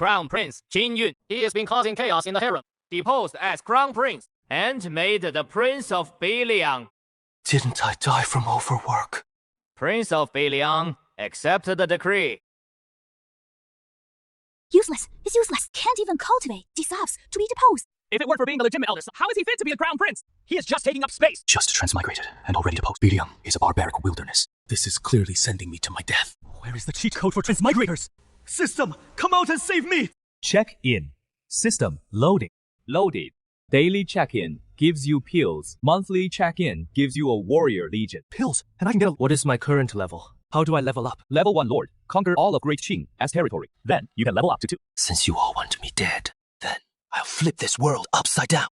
Crown Prince Qin Yun. He has been causing chaos in the harem, deposed as Crown Prince, and made the Prince of Beiliang. Didn't I die from overwork? Prince of Beiliang, accept the decree. Useless. It's useless. Can't even cultivate. Deserves to be deposed. If it weren't for being the legitimate eldest, how is he fit to be the crown prince? He is just taking up space. Just transmigrated and already deposed. Beiliang is a barbaric wilderness. This is clearly sending me to my death. Where is the cheat code for transmigrators? System, come out and save me! Check in. System loading. Loaded. Daily check-in gives you pills. Monthly check-in gives you a warrior legion. Pills, and I can get a... What is my current level? How do I level up? Level 1 Lord. Conquer all of Great Qing as territory. Then you can level up to 2. Since you all want me dead, then I'll flip this world upside down.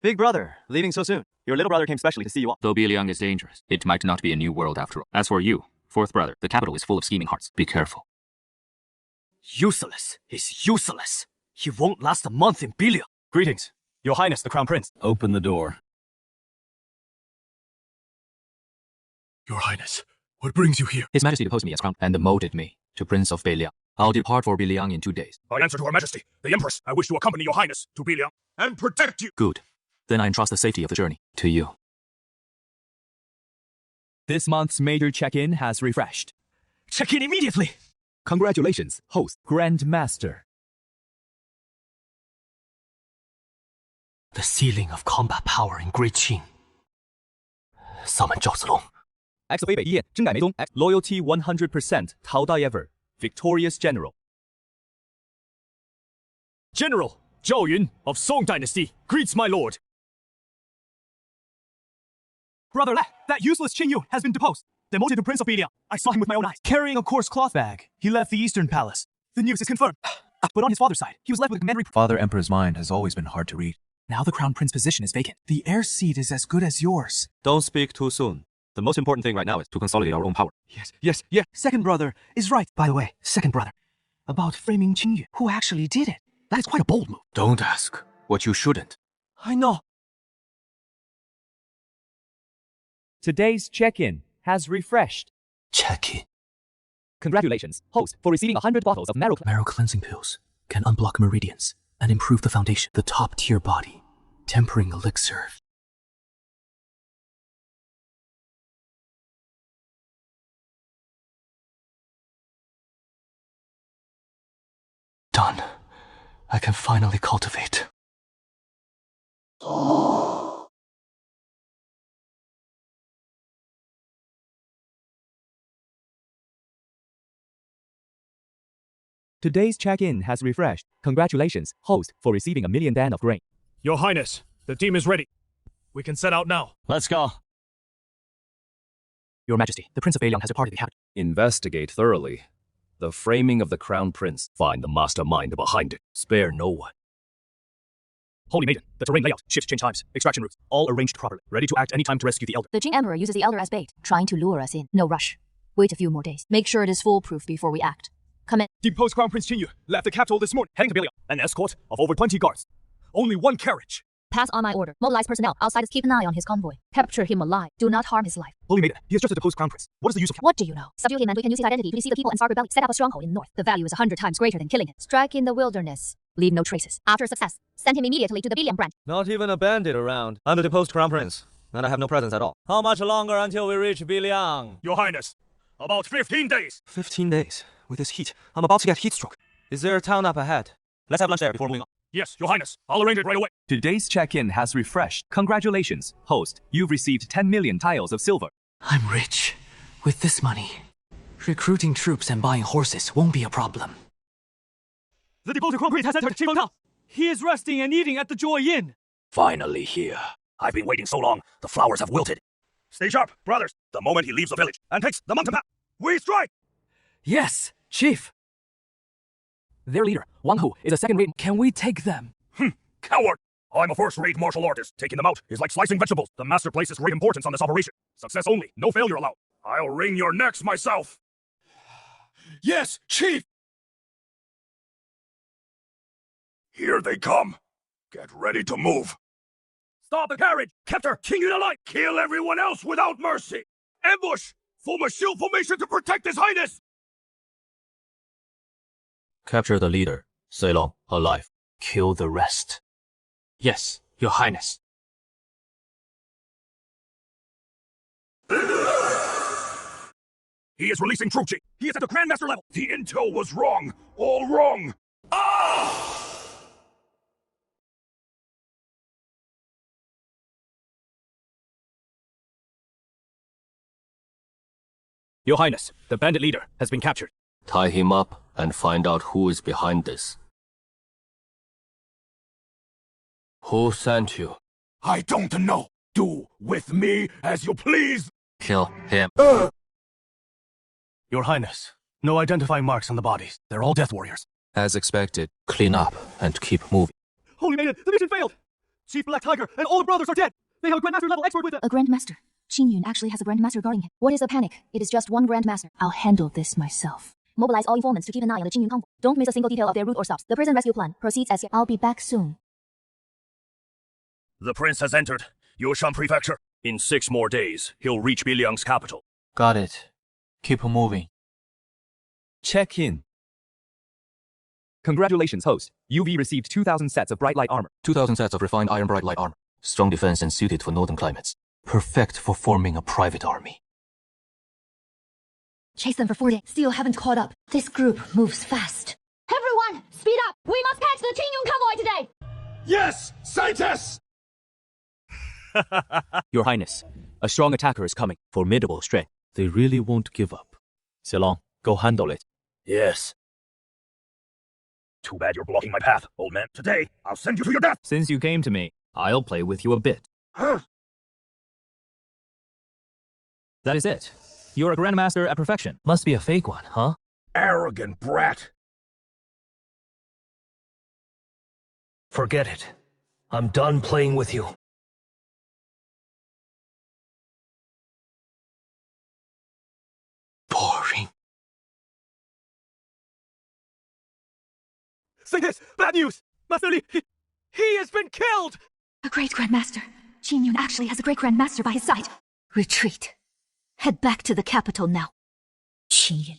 Big brother, leaving so soon. Your little brother came specially to see you off. Though Beiliang is dangerous, it might not be a new world after all. As for you, fourth brother, the capital is full of scheming hearts. Be careful. Useless is useless. He won't last a month in Beiliang. Greetings, Your Highness the Crown Prince. Open the door. Your Highness, what brings you here? His Majesty deposed me as crown and demoted me to Prince of Beiliang. I'll depart for Beiliang in 2 days. I answer to Her Majesty, the Empress. I wish to accompany Your Highness to Beiliang and protect you. Good. Then I entrust the safety of the journey to you. This month's major check-in has refreshed. Check in immediately! Congratulations, host, Grand Master. The ceiling of combat power in Great Qing. Summon Zhao Zilong. X 北北一夜，真改没踪。X loyalty 100%，淘到 ever. Victorious General. General Zhao Yun of Song Dynasty greets my lord. Brother Le, that useless Qin Yu has been deposed. Demoted to Prince of Beiliang. I saw him with my own eyes, carrying a coarse cloth bag. He left the Eastern Palace. The news is confirmed. But on his father's side, he was left with a commandery... Father Emperor's mind has always been hard to read. Now the Crown Prince position is vacant. The heir seat is as good as yours. Don't speak too soon. The most important thing right now is to consolidate our own power. Yes. Second brother is right. By the way, second brother. About framing Qin Yu, who actually did it. That is quite a bold move. Don't ask what you shouldn't. I know. Today's check-in has refreshed. Check-in. Congratulations, host, for receiving 100 bottles of marrow Cleansing pills can unblock meridians and improve the foundation. The top-tier body. Tempering elixir. Done. I can finally cultivate. Today's check-in has refreshed. Congratulations, host, for receiving 1 million dan of grain. Your Highness, the team is ready. We can set out now. Let's go. Your Majesty, the Prince of Beiliang has departed the capital. Investigate thoroughly. The framing of the Crown Prince. Find the mastermind behind it. Spare no one. Holy Maiden, the terrain layout, shift change times, extraction routes, all arranged properly. Ready to act anytime to rescue the Elder. The Qing Emperor uses the Elder as bait, trying to lure us in. No rush. Wait a few more days. Make sure it is foolproof before we act. Come in. Deposed Crown Prince Qin Yu left the capital this morning, heading to Beiliang. An escort of over 20 guards. Only 1 carriage. Pass on my order. Mobilize personnel. Outsiders keep an eye on his convoy. Capture him alive. Do not harm his life. Holy Maiden, he is just a deposed Crown Prince. What is the use of... What do you know? Subdue him and we can use his identity to deceive the people and start rebellion. Set up a stronghold in the north. The value is 100 times greater than killing him. Strike in the wilderness. Leave no traces. After success, send him immediately to the Beiliang branch. Not even a bandit around. I'm the deposed Crown Prince, and I have no presence at all. How much longer until we reach Beiliang? Your Highness, about 15 days. 15 days. With this heat, I'm about to get heat stroke. Is there a town up ahead? Let's have lunch there before moving on. Yes, Your Highness. I'll arrange it right away. Today's check-in has refreshed. Congratulations, host. You've received 10 million tiles of silver. I'm rich. With this money, recruiting troops and buying horses won't be a problem. The deposed Crown Prince has entered Qingfeng Town. He is resting and eating at the Joy Inn. Finally here. I've been waiting so long, the flowers have wilted. Stay sharp, brothers. The moment he leaves the village and takes the mountain path, we strike! Yes, Chief. Their leader, Wang Hu, is a second-rate... Can we take them? Coward! I'm a first-rate martial artist. Taking them out is like slicing vegetables. The master places great importance on this operation. Success only, no failure allowed. I'll wring your necks myself. Yes, Chief! Here they come. Get ready to move. Stop the carriage! Capture Qin Yun alive! Kill everyone else without mercy! Ambush! Form a shield formation to protect His Highness! Capture the leader, Ceylon, alive. Kill the rest. Yes, Your Highness. He is releasing true chi. He is at the Grandmaster level. The intel was wrong. All wrong. Ah! Your Highness, the bandit leader has been captured. Tie him up and find out who is behind this. Who sent you? I don't know. Do with me as you please. Kill him. Your Highness, no identifying marks on the bodies. They're all death warriors. As expected. Clean up and keep moving. Holy Maiden, the mission failed! Chief Black Tiger and all the brothers are dead! They have a Grandmaster level expert with them! A Grandmaster. Qin Yun actually has a Grandmaster guarding him. What is a panic? It is just one Grandmaster. I'll handle this myself. Mobilize all informants to keep an eye on the Qin Yun convoy. Don't miss a single detail of their route or stops. The prison rescue plan proceeds as yet. I'll be back soon. The prince has entered Yushan Prefecture. In 6 more days, he'll reach Biliang's capital. Got it. Keep moving. Check in. Congratulations, host. UV received 2,000 sets of bright light armor. 2,000 sets of refined iron bright light armor. Strong defense and suited for northern climates. Perfect for forming a private army. Chase them for 4 days. Still haven't caught up. This group moves fast. Everyone, speed up! We must catch the Qin Yun convoy today! Yes, scientists! Your Highness, a strong attacker is coming. Formidable strength. They really won't give up. Ceylon, go handle it. Yes. Too bad you're blocking my path, old man. Today, I'll send you to your death! Since you came to me, I'll play with you a bit. That is it. You're a Grandmaster at perfection. Must be a fake one, huh? Arrogant brat. Forget it. I'm done playing with you. Boring. Say this! Bad news! Master Li, he has been killed! A great Grandmaster. Qin Yun actually has a great Grandmaster by his side. Retreat. Head back to the capital now. Qin Yun.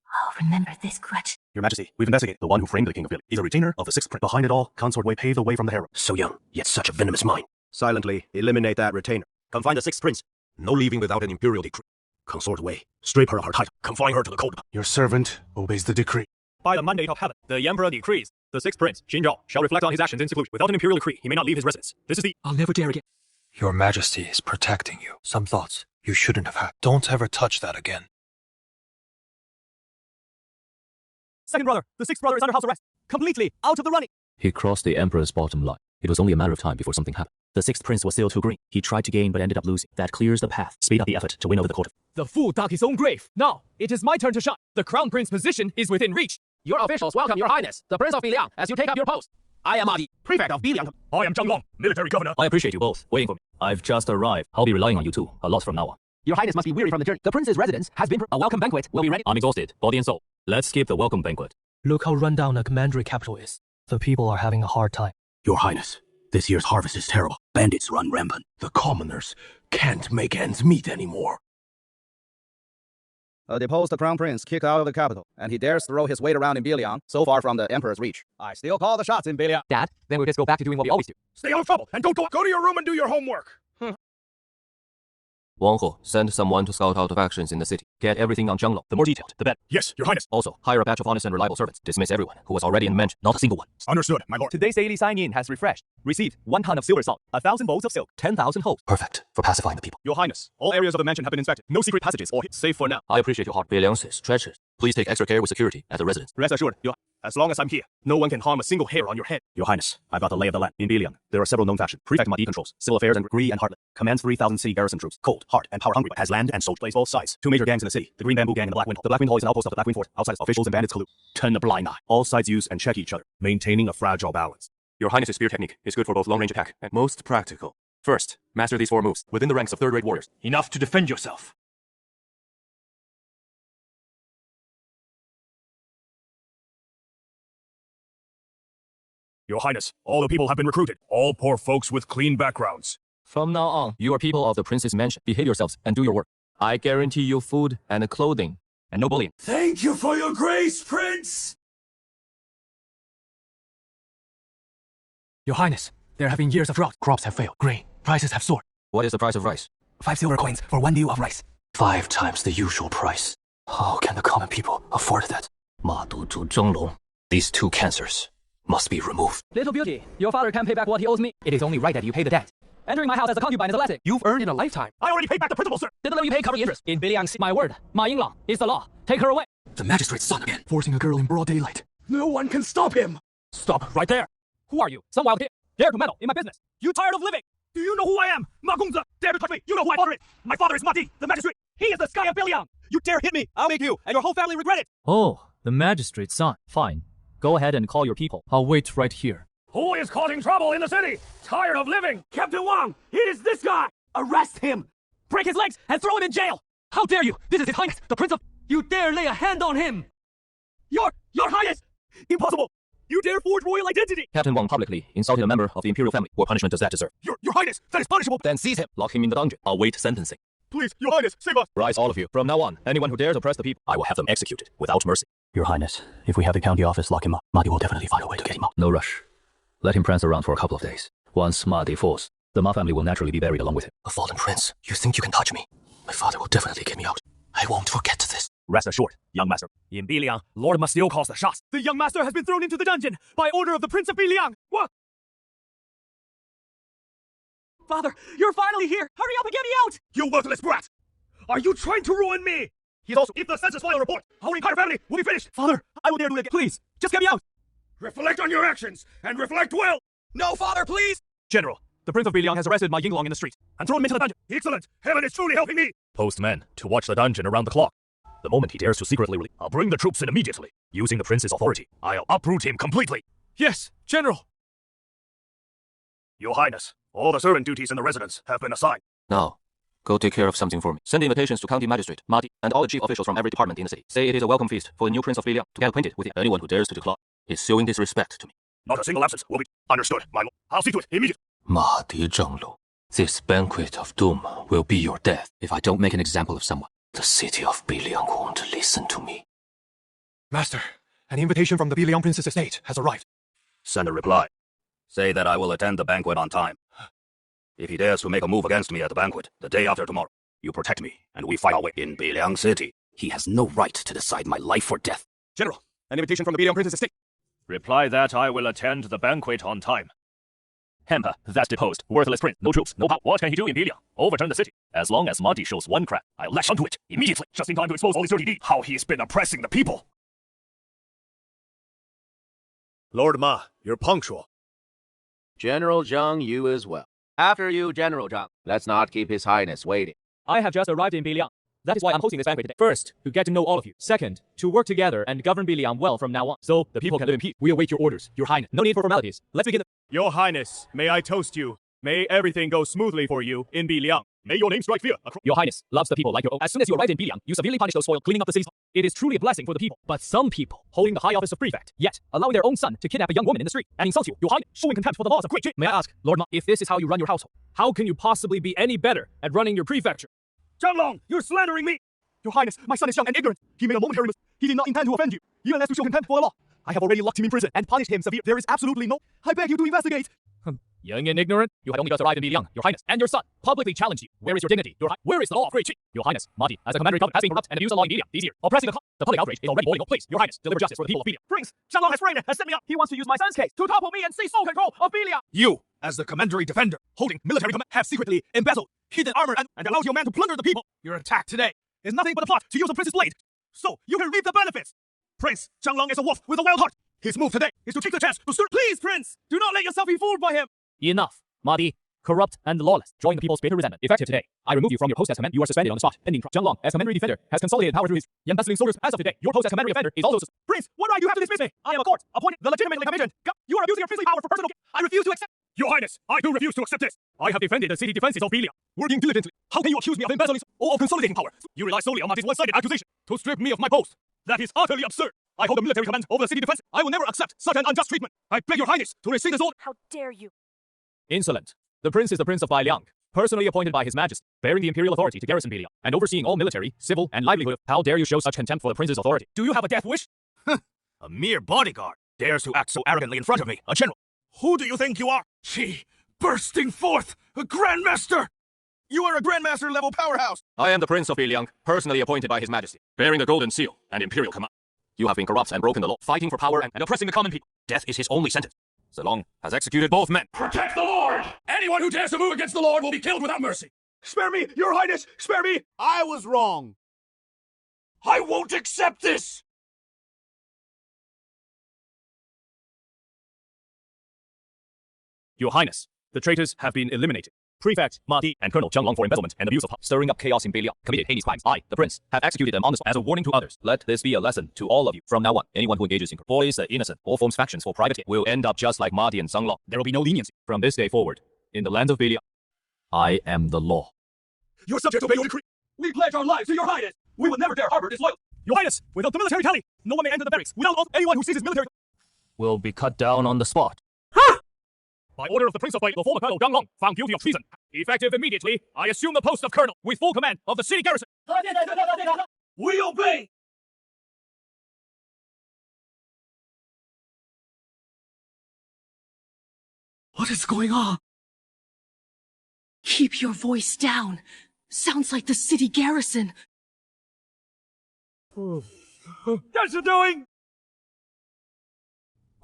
I'll remember this grudge. Your Majesty, we've investigated the one who framed the King of Billy. He's a retainer of the Sixth Prince. Behind it all, Consort Wei paved the way from the harem. So young, yet such a venomous mind. Silently eliminate that retainer. Confine the Sixth Prince. No leaving without an imperial decree. Consort Wei, strip her of her title. Confine her to the code. Your servant obeys the decree. By the mandate of heaven, the Emperor decrees, the Sixth Prince, Xin Zhao, shall reflect on his actions in seclusion. Without an imperial decree, he may not leave his residence. This is the— I'll never dare again. Your Majesty is protecting you. Some thoughts you shouldn't have had. Don't ever touch that again. Second brother, the sixth brother is under house arrest. Completely out of the running. He crossed the Emperor's bottom line. It was only a matter of time before something happened. The Sixth Prince was still too green. He tried to gain but ended up losing. That clears the path. Speed up the effort to win over the court. The fool dug his own grave. Now, it is my turn to shine. The Crown Prince position is within reach. Your officials welcome your highness, the Prince of Biliang, as you take up your post. I am Adi, prefect of Biliang. I am Zhang Long, military governor. I appreciate you both waiting for me. I've just arrived. I'll be relying on you two a lot from now on. Your highness must be weary from the journey. The prince's residence has been... A welcome banquet will be ready. I'm exhausted, body and soul. Let's skip the welcome banquet. Look how run down a commandery capital is. The people are having a hard time. Your Highness, this year's harvest is terrible. Bandits run rampant. The commoners can't make ends meet anymore. A deposed Crown Prince kicked out of the capital, and he dares throw his weight around in Biliang, so far from the Emperor's reach. I still call the shots in Biliang. Dad, then we'll just go back to doing what we always do. Stay out of trouble, and don't go to your room and do your homework. Wang Ho, send someone to scout out factions in the city. Get everything on Zhanglong. The more detailed, the better. Yes, Your Highness. Also, hire a batch of honest and reliable servants. Dismiss everyone who was already in the mansion. Not a single one. Understood, my lord. Today's daily sign-in has refreshed. Received 1 ton of silver salt, 1,000 bowls of silk, 10,000 hopes. Perfect for pacifying the people. Your Highness, all areas of the mansion have been inspected. No secret passages or safe for now. I appreciate your heart. Biliang says treacherous. Please take extra care with security at the residence. Rest assured, as long as I'm here, no one can harm a single hair on your head. Your Highness, I've got the lay of the land. In Biliang, there are several known factions. Prefect Mahdi controls civil affairs and Gree and Heartland. Commands 3,000 city garrison troops. Cold, hard, and power hungry, but has land and soul. Plays both sides. 2 major gangs in the city. The Green Bamboo Gang and the Black Wind Hole. The Black Wind Hole is an outpost of the Black Wind Fort. Outside, officials and bandits collude. Turn a blind eye. All sides use and check each other, maintaining a fragile balance. Your Highness's spear technique is good for both long-range attack and most practical. First, master these 4 moves within the ranks of third-rate warriors. Enough to defend yourself. Your Highness, all the people have been recruited. All poor folks with clean backgrounds. From now on, you are people of the prince's mansion. Behave yourselves and do your work. I guarantee you food and clothing and no bullying. Thank you for your grace, Prince! Your Highness, there have been years of drought. Crops have failed. Grain prices have soared. What is the price of rice? 5 silver coins for 1 deal of rice. 5 times the usual price. How can the common people afford that? 马都族蒸笼. These 2 cancers must be removed. Little beauty, your father can't pay back what he owes me. It is only right that you pay the debt. Entering my house as a concubine is a blessing. You've earned in a lifetime. I already paid back the principal, sir. Did the levy pay cover the interest? In Biliang's my word, Ma Yinglang is the law. Take her away. The magistrate's son again, forcing a girl in broad daylight. No one can stop him. Stop right there. Who are you? Some wild kid? Dare to meddle in my business. You tired of living? Do you know who I am? Ma Gongzi, dare to touch me. You know who my father is. My father is Ma Di, the magistrate. He is the sky of Biliang. You dare hit me, I'll make you and your whole family regret it. Oh, the magistrate's son. Fine. Go ahead and call your people. I'll wait right here. Who is causing trouble in the city? Tired of living? Captain Wang, it is this guy. Arrest him. Break his legs and throw him in jail. How dare you? This is His Highness, the Prince of... You dare lay a hand on him. Your Highness. Impossible. You dare forge royal identity. Captain Wang publicly insulted a member of the imperial family. What punishment does that deserve? Your Highness, that is punishable. Then seize him. Lock him in the dungeon. Await sentencing. Please, Your Highness, save us. Rise, all of you. From now on, anyone who dares oppress the people, I will have them executed without mercy. Your Highness, if we have the county office lock him up, Ma Di will definitely find a way to get him out. No rush. Let him prance around for a couple of days. Once Ma Di falls, the Ma family will naturally be buried along with him. A fallen prince, you think you can touch me? My father will definitely get me out. I won't forget this. Rest assured, young master. In Biliang, Lord must still calls the shots. The young master has been thrown into the dungeon by order of the Prince of Biliang. What? Father, you're finally here. Hurry up and get me out. You worthless brat. Are you trying to ruin me? He's also... If the census file report, our entire family will be finished. Father, I will dare do it again. Please, just get me out. Reflect on your actions, and reflect well. No, Father, please. General, the Prince of Biliang has arrested Ma Yinglang in the street and thrown him into the dungeon. Excellent. Heaven is truly helping me. Post men to watch the dungeon around the clock. The moment he dares to secretly release, I'll bring the troops in immediately. Using the prince's authority, I'll uproot him completely. Yes, General. Your Highness, all the servant duties in the residence have been assigned. Now, go take care of something for me. Send invitations to County Magistrate, Ma Di, and all the chief officials from every department in the city. Say it is a welcome feast for the new Prince of Biliang to get acquainted with him. Anyone who dares to decline is showing disrespect to me. Not a single absence will be understood, my lord. I'll see to it immediately. Ma Di Zhenglong. This banquet of doom will be your death if I don't make an example of someone. The city of Biliang won't listen to me. Master, an invitation from the Biliang Prince's estate has arrived. Send a reply. Say that I will attend the banquet on time. If he dares to make a move against me at the banquet the day after tomorrow, you protect me, and we fight our way in Biliang City. He has no right to decide my life or death. General, an invitation from the Biliang Prince's estate. Reply that I will attend the banquet on time. Hamper, that's deposed. Worthless prince, no troops, no power. What can he do in Biliang? Overturn the city. As long as Ma Di shows one crack, I'll lash onto it immediately. Just in time to expose all his dirty deeds. How he's been oppressing the people. Lord Ma, you're punctual. General Zhang, you as well. After you, General Zhang. Let's not keep His Highness waiting. I have just arrived in Biliang. That is why I'm hosting this banquet today. First, to get to know all of you. Second, to work together and govern Biliang well from now on. So the people can live in peace. We await your orders, Your Highness. No need for formalities. Let's begin. Your Highness, may I toast you? May everything go smoothly for you in Biliang. May your name strike fear. Your Highness loves the people like your own. As soon as you arrived in Biliang, you severely punished those soiled, cleaning up the city's. It is truly a blessing for the people. But some people, holding the high office of prefect, yet allowing their own son to kidnap a young woman in the street and insult you, Your Highness, showing contempt for the laws of Great Jin. May I ask, Lord Ma, if this is how you run your household, how can you possibly be any better at running your prefecture? Zhenglong, you're slandering me. Your Highness, my son is young and ignorant. He made a momentary mistake. He did not intend to offend you, even less to show contempt for the law. I have already locked him in prison and punished him severely. There is absolutely no... I beg you to investigate. Young and ignorant? You had only just arrived in Biliang, Your Highness, and your son publicly challenged you. Where is your dignity? Where is the law of Great Qin? Your Highness, Ma Di, as a commander in government, has been corrupt and abused the law in Biliang these years, oppressing the public outrage is already boiling over. Please, Your Highness, deliver justice for the people of Biliang. Prince, Zhenglong has framed it, has set me up. He wants to use my son's case to topple me and seize sole control of Biliang. You, as the commandery defender, holding military command, have secretly embezzled hidden armor and allowed your man to plunder the people. Your attack today is nothing but a plot to use the prince's blade, so you can reap the benefits. Prince Zhenglong is a wolf with a wild heart. His move today is to take the chance to stir. Please, Prince, do not let yourself be fooled by him. Enough, Ma Di. Corrupt and lawless, drawing the people's bitter resentment. Effective today, I remove you from your post as command. You are suspended on the spot. Pending trial. Zhenglong, as commandery defender, has consolidated power through his embezzling soldiers. As of today, your post as commandery defender is also suspended. Prince, what right do you have to dismiss me? I am a court appointed, the legitimately commissioned. You are abusing your princely power for personal gain. I refuse to accept. Your Highness, I do refuse to accept this. I have defended the city defenses of Biliang, working diligently. How can you accuse me of embezzling or of consolidating power? You rely solely on Ma Di's one-sided accusation to strip me of my post. That is utterly absurd. I hold the military command over the city defense. I will never accept such an unjust treatment. I beg Your Highness to rescind this order. How dare you? Insolent. The prince is the Prince of Biliang, personally appointed by His Majesty, bearing the imperial authority to garrison Biliang, and overseeing all military, civil, and livelihood. How dare you show such contempt for the prince's authority? Do you have a death wish? A mere bodyguard dares to act so arrogantly in front of me, a general. Who do you think you are? Qi, bursting forth, a Grandmaster! You are a Grandmaster level powerhouse! I am the Prince of Biliang, personally appointed by His Majesty, bearing the Golden Seal and Imperial Command. You have been corrupt and broken the law, fighting for power and oppressing the common people. Death is his only sentence. Zilong has executed both men. Protect the Lord! Anyone who dares to move against the Lord will be killed without mercy! Spare me, Your Highness! Spare me! I was wrong. I won't accept this! Your Highness, the traitors have been eliminated. Prefect Ma Di and Colonel Zhang Long for embezzlement and abuse of power, stirring up chaos in Beiliang, committed heinous crimes. I, the prince, have executed them on the spot as a warning to others. Let this be a lesson to all of you. From now on, anyone who engages in bullies the innocent or forms factions for private gain will end up just like Ma Di and Zhang Long. There will be no leniency. From this day forward, in the land of Beiliang, I am the law. Your subjects obey your decree. We pledge our lives to Your Highness. We will never dare harbor disloyalty. Your Highness, without the military tally, no one may enter the barracks without oath. Anyone who seizes military Will be cut down on the spot. by order of the Prince of Bai, the former Colonel Zhang Long, found guilty of treason. Effective immediately, I assume the post of Colonel with full command of the city garrison. We obey! What is going on? Keep your voice down. Sounds like the city garrison. Guys are doing?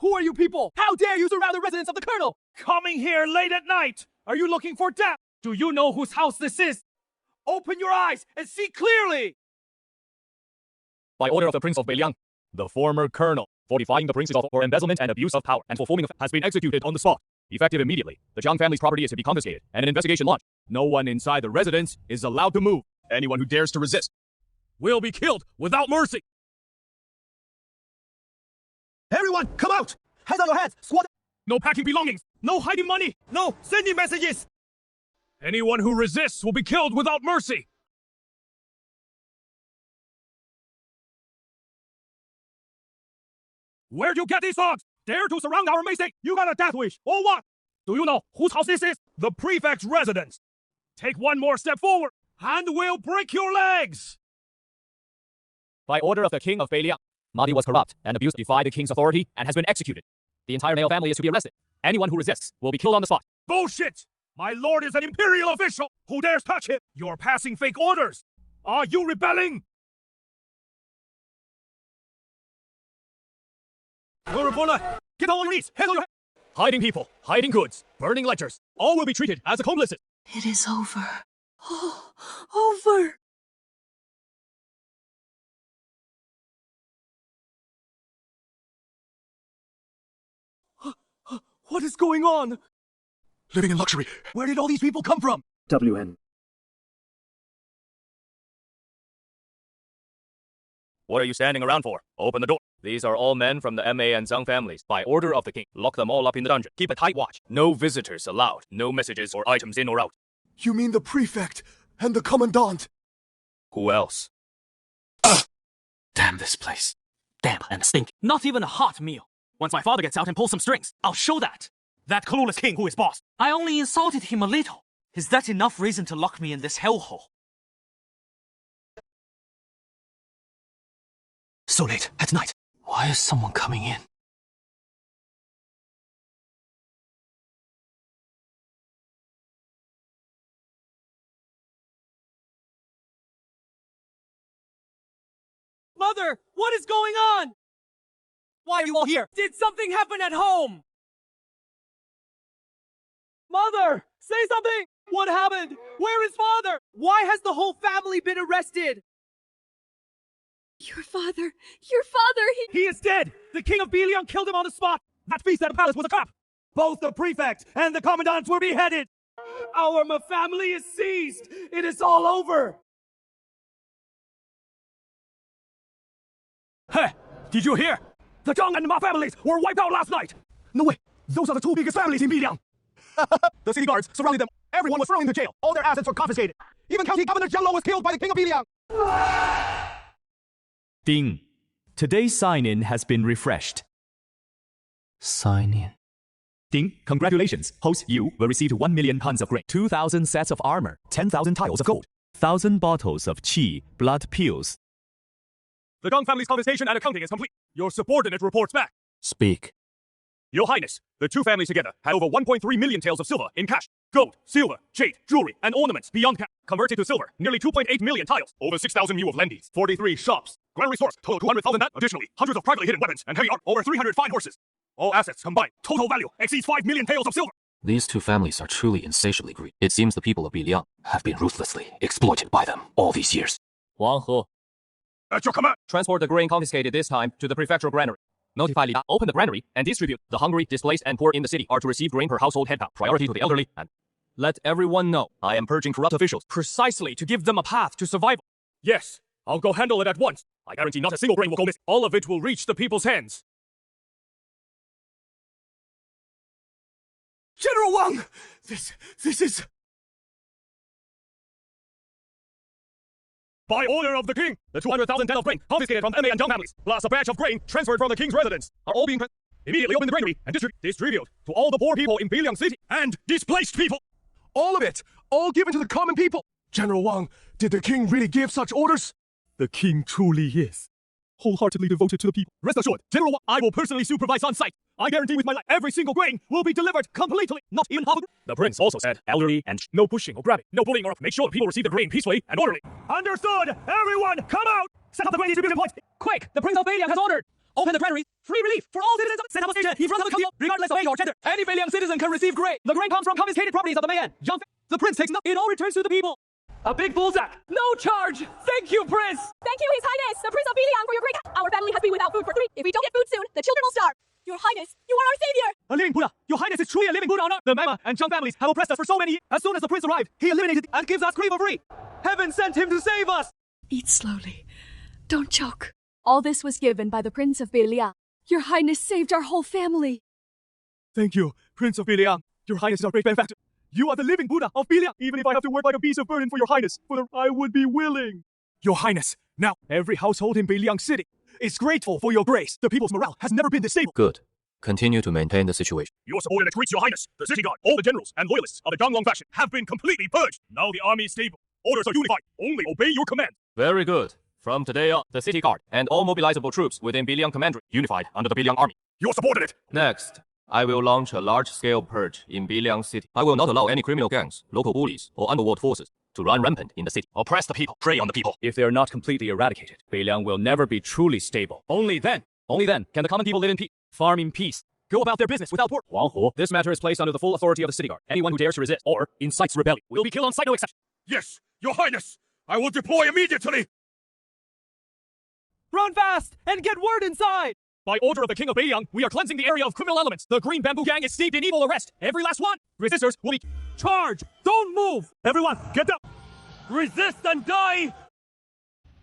Who are you people? How dare you surround the residence of the Colonel? Coming here late at night! Are you looking for death? Do you know whose house this is? Open your eyes and see clearly! By order of the Prince of Beiliang, the former Colonel, fortifying the prince's office for embezzlement and abuse of power and for forming a has been executed on the spot. Effective immediately, the Zhang family's property is to be confiscated and an investigation launched. No one inside the residence is allowed to move. Anyone who dares to resist will be killed without mercy. Everyone, come out! Hands on your heads! Squad! No packing belongings. No hiding money! No sending messages! Anyone who resists will be killed without mercy. Where'd you get these dogs? Dare to surround our Macy? You got a death wish, or what? Do you know whose house this is? The prefect's residence. Take one more step forward, and we'll break your legs! By order of the King of Beiliang, Ma Di was corrupt and abused, defied the king's authority, and has been executed. The entire male family is to be arrested. Anyone who resists will be killed on the spot. Bullshit! My lord is an imperial official! Who dares touch him? You're passing fake orders! Are you rebelling? Get on your knees! Hands on your head! Hiding people, hiding goods, burning ledgers. All will be treated as accomplices. It is over. Oh, over. What is going on? Living in luxury. Where did all these people come from? WN. What are you standing around for? Open the door. These are all men from the Ma and Zhang families. By order of the king, lock them all up in the dungeon. Keep a tight watch. No visitors allowed. No messages or items in or out. You mean the prefect and the commandant? Who else? Damn this place. Damn and stink. Not even a hot meal. Once my father gets out and pulls some strings, I'll show that. That clueless king who is boss. I only insulted him a little. Is that enough reason to lock me in this hellhole? So late at night. Why is someone coming in? Mother, what is going on? Why are you all here? Did something happen at home? Mother, say something! What happened? Where is father? Why has the whole family been arrested? Your father, He is dead! The king of Beiliang killed him on the spot! That feast at the palace was a trap! Both the prefect and the commandant were beheaded! Our family is seized! It is all over! Hey, did you hear? The Zhang and Ma families were wiped out last night! No way! Those are the two biggest families in Biliang! The city guards surrounded them. Everyone was thrown into jail. All their assets were confiscated. Even County Governor Zhang Long was killed by the King of Biliang. Ding. Today's sign-in has been refreshed. Sign in. Ding, congratulations. Host you will receive 1 million tons of grain, 2,000 sets of armor, 10,000 tiles of gold, 1,000 bottles of qi, blood pills. The Zhang family's confiscation and accounting is complete. Your subordinate reports back. Speak. Your Highness, the two families together had over 1.3 million taels of silver in cash. Gold, silver, jade, jewelry, and ornaments beyond cap. Converted to silver, nearly 2.8 million tiles. Over 6,000 new of lendings. 43 shops. Granary stores, total 200,000 net. Additionally, hundreds of privately hidden weapons and heavy armor. Over 300 fine horses. All assets combined, total value exceeds 5 million taels of silver. These two families are truly insatiably greedy. It seems the people of Biliang have been ruthlessly exploited by them all these years. Wang He. At your command. Transport the grain confiscated this time to the prefectural granary. Notify Li, open the granary, and distribute. The hungry, displaced, and poor in the city are to receive grain per household head count. Priority to the elderly, and let everyone know I am purging corrupt officials precisely to give them a path to survival. Yes, I'll go handle it at once. I guarantee not a single grain will go missing. All of it will reach the people's hands. General Wang! This is... By order of the king, the 200,000 den of grain confiscated from MA and Zhang families, plus a batch of grain transferred from the king's residence, are all being immediately open the granary and distribute to all the poor people in Biliang City and displaced people. All of it! All given to the common people! General Wang, did the king really give such orders? The king truly is wholeheartedly devoted to the people. Rest assured, General Wang, I will personally supervise on site. I guarantee with my life, every single grain will be delivered completely, not even half of it. The prince also said, elderly and no pushing or grabbing, no bullying or make sure the people receive the grain peacefully and orderly. Understood! Everyone, come out! Set up the grain distribution point! Quick! The Prince of Biliang has ordered! Open the granary! Free relief for all citizens! Set up a station in front of the county, regardless of age or gender! Any Biliang citizen can receive grain! The grain comes from confiscated properties of the man, Zhang. The prince takes it all returns to the people! A big bullseye! No charge! Thank you, Prince! Thank you, His Highness, the Prince of Biliang, for your great... Our family has been without food for 3. If we don't get food soon, the children will starve. Your Highness, you are our savior! A living Buddha! Your Highness is truly a living Buddha on earth! The Mama and Zhang families have oppressed us for so many years. As soon as the prince arrived, he eliminated and gives us grain for free! Heaven sent him to save us! Eat slowly. Don't choke. All this was given by the Prince of Biliang. Your Highness saved our whole family. Thank you, Prince of Biliang. Your Highness is our great benefactor. You are the living Buddha of Biliang. Even if I have to work like a beast of burden for your Highness, I would be willing. Your Highness, now every household in Biliang City is grateful for your grace. The people's morale has never been this stable. Good. Continue to maintain the situation. Your subordinate greets your Highness. The city guard, all the generals and loyalists of the Zhanglong faction have been completely purged. Now the army is stable. Orders are unified. Only obey your command. Very good. From today on, the city guard and all mobilizable troops within Biliang Commandery unified under the Biliang army. Your subordinate. Next, I will launch a large-scale purge in Biliang City. I will not allow any criminal gangs, local bullies, or underworld forces to run rampant in the city. Oppress the people, prey on the people. If they are not completely eradicated, Biliang will never be truly stable. Only then can the common people live in peace, farm in peace, go about their business without war. Wang He. This matter is placed under the full authority of the city guard. Anyone who dares to resist or incites rebellion will be killed on sight, no exception. Yes, Your Highness. I will deploy immediately. Run fast and get word inside! By order of the King of Biliang, we are cleansing the area of criminal elements. The Green Bamboo Gang is steeped in evil arrest. Every last one. Resistors will be... Charge! Don't move! Everyone, get down! Resist and die!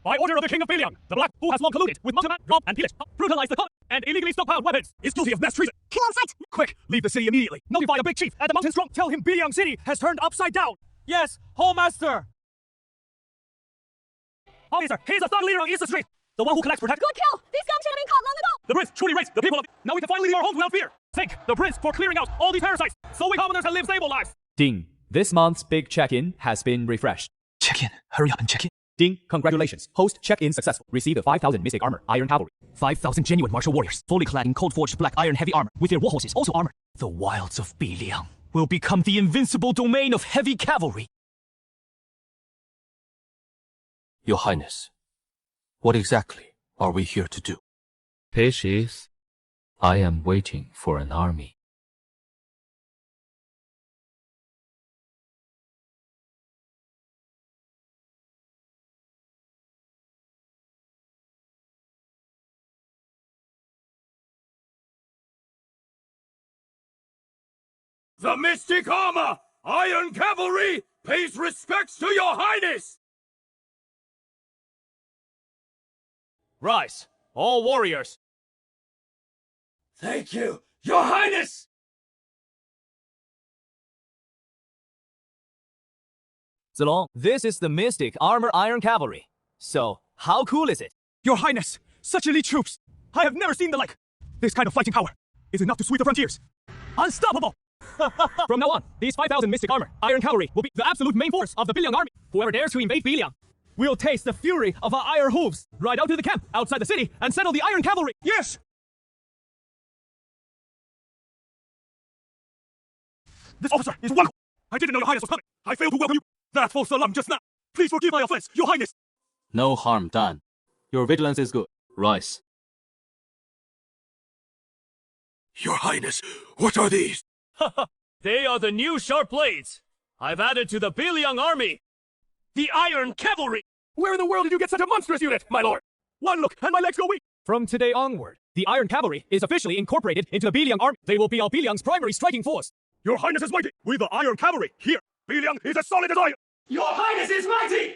By order of the King of Biliang, the Black, who has long colluded with Mountain Man, robbed and pillaged, brutalized the common, and illegally stockpiled weapons, is guilty of mass treason. Kill on sight! Quick, leave the city immediately. Notify the big chief at the Mountain Strong. Tell him Biliang City has turned upside down. Yes, Hall Master! Officer, he's the thug leader on East Street. The one who collects protect. Good kill! These scum should have been caught long ago! The prince truly raised the people of... Now we can finally leave our homes without fear. Thank the prince for clearing out all these parasites, so we commoners can live stable lives. Ding. This month's big check-in has been refreshed. Check in. Hurry up and check in. Ding. Congratulations. Host check-in successful. Receive the 5,000 Mystic Armor, Iron Cavalry. 5,000 genuine martial warriors, fully clad in cold-forged black iron heavy armor, with their war horses also armored. The wilds of Biliang will become the invincible domain of heavy cavalry. Your Highness, what exactly are we here to do? Patience. I am waiting for an army. The Mystic Armor, Iron Cavalry, pays respects to your Highness! Rise, all warriors! Thank you, Your Highness! Zilong, this is the Mystic Armor Iron Cavalry. So, how cool is it? Your Highness, such elite troops! I have never seen the like! This kind of fighting power is enough to sweep the frontiers! Unstoppable! From now on, these 5,000 Mystic Armor, Iron Cavalry, will be the absolute main force of the Biliang army. Whoever dares to invade Biliang will taste the fury of our iron hooves. Ride out to the camp outside the city and settle the Iron Cavalry. Yes! This officer is one. I didn't know Your Highness was coming. I failed to welcome you. That false alarm just now. Please forgive my offense, Your Highness. No harm done. Your vigilance is good. Rise. Your Highness, what are these? They are the new sharp blades I've added to the Biliang army. The Iron Cavalry. Where in the world did you get such a monstrous unit, my lord? One look, and my legs go weak. From today onward, the Iron Cavalry is officially incorporated into the Biliang army. They will be Biliang's primary striking force. Your Highness is mighty. With the Iron Cavalry here, Biliang is as solid as iron. Your Highness is mighty!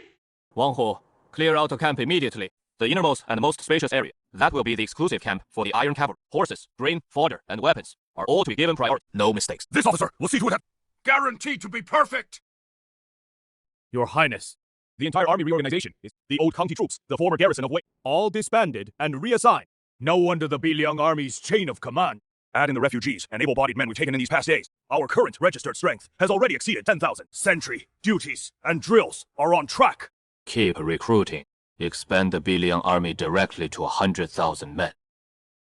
Wang Ho, clear out the camp immediately. The innermost and most spacious area. That will be the exclusive camp for the Iron Cavalry. Horses, grain, fodder, and weapons are all to be given priority. No mistakes. This officer will see to it that guaranteed to be perfect. Your Highness, the entire army reorganization is the old county troops, the former garrison of Wei, all disbanded and reassigned. No under the Biliang army's chain of command. Add in the refugees and able-bodied men we've taken in these past days. Our current registered strength has already exceeded 10,000. Sentry, duties, and drills are on track. Keep recruiting. Expand the Biliang army directly to 100,000 men.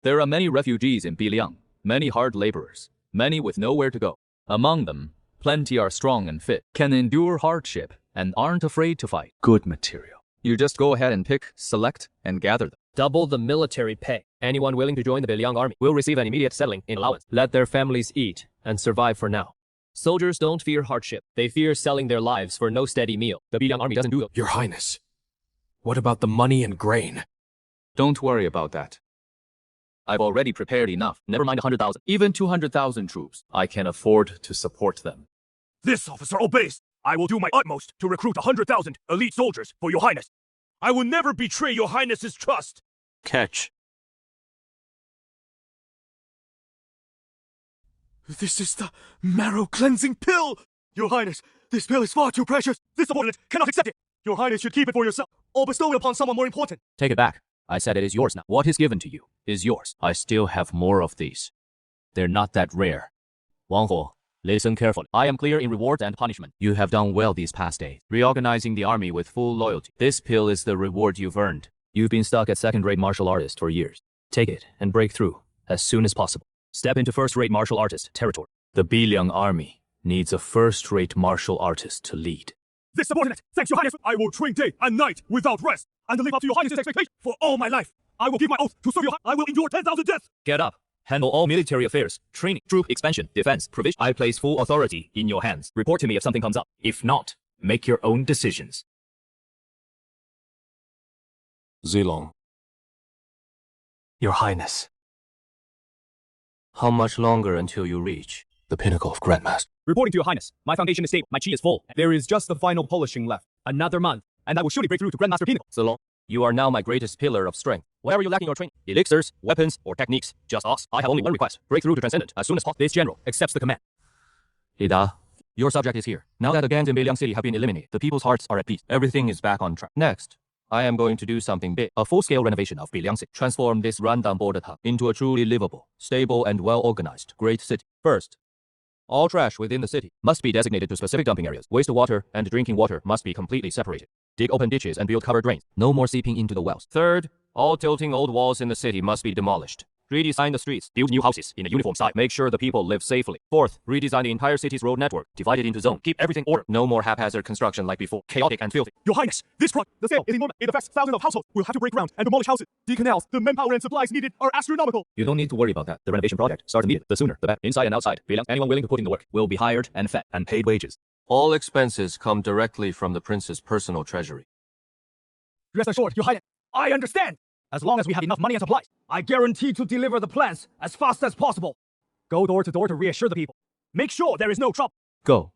There are many refugees in Biliang, many hard laborers, many with nowhere to go. Among them, plenty are strong and fit, can endure hardship, and aren't afraid to fight. Good material. You just go ahead and pick, select, and gather them. Double the military pay. Anyone willing to join the Biliang army will receive an immediate settling in allowance. Let their families eat and survive for now. Soldiers don't fear hardship. They fear selling their lives for no steady meal. The Biliang army doesn't do it. Your Highness, what about the money and grain? Don't worry about that. I've already prepared enough. Never mind 100,000. Even 200,000 troops. I can afford to support them. This officer obeys. I will do my utmost to recruit 100,000 elite soldiers for Your Highness. I will never betray Your Highness's trust. Catch. This is the marrow-cleansing pill! Your Highness, this pill is far too precious. This subordinate cannot accept it. Your Highness should keep it for yourself, or bestow it upon someone more important. Take it back. I said it is yours now. What is given to you is yours. I still have more of these. They're not that rare. Wang Ho, listen carefully. I am clear in reward and punishment. You have done well these past days, reorganizing the army with full loyalty. This pill is the reward you've earned. You've been stuck at second-rate martial artist for years. Take it and break through as soon as possible. Step into first-rate martial artist territory. The Biliang army needs a first-rate martial artist to lead. This subordinate, thanks Your Highness, I will train day and night without rest, and to live up to Your Highness's expectation for all my life. I will give my oath to serve Your Highness. I will endure 10,000 deaths. Get up. Handle all military affairs, training, troop expansion, defense, provision. I place full authority in your hands. Report to me if something comes up. If not, make your own decisions. Zilong. Your Highness. How much longer until you reach the pinnacle of Grandmaster? Reporting to Your Highness, my foundation is stable, my chi is full. There is just the final polishing left. Another month, and I will surely break through to Grandmaster Pinnacle. Zilong, you are now my greatest pillar of strength. Where are you lacking your training? Elixirs, weapons, or techniques? Just ask. I have only one request. Break through to Transcendent as soon as possible. This general accepts the command. Ida, your subject is here. Now that the gangs in Biliang City have been eliminated, the people's hearts are at peace. Everything is back on track. Next, I am going to do something big. A full-scale renovation of Biliang City. Transform this rundown border town into a truly livable, stable, and well-organized great city. First, all trash within the city must be designated to specific dumping areas. Wastewater and drinking water must be completely separated. Dig open ditches and build covered drains. No more seeping into the wells. Third, all tilting old walls in the city must be demolished. Redesign the streets. Build new houses in a uniform style. Make sure the people live safely. Fourth, redesign the entire city's road network. Divide it into zones. Keep everything ordered. No more haphazard construction like before. Chaotic and filthy. Your Highness, this project, the scale is enormous. It affects thousands of households. We'll have to break ground and demolish houses. Dig canals. The manpower and supplies needed are astronomical. You don't need to worry about that. The renovation project starts immediately. The sooner, the better. Inside and outside, anyone willing to put in the work will be hired and fed and paid wages. All expenses come directly from the prince's personal treasury. Rest assured, Your Highness, I understand. As long as we have enough money and supplies, I guarantee to deliver the plans as fast as possible. Go door to door to reassure the people. Make sure there is no trouble. Go.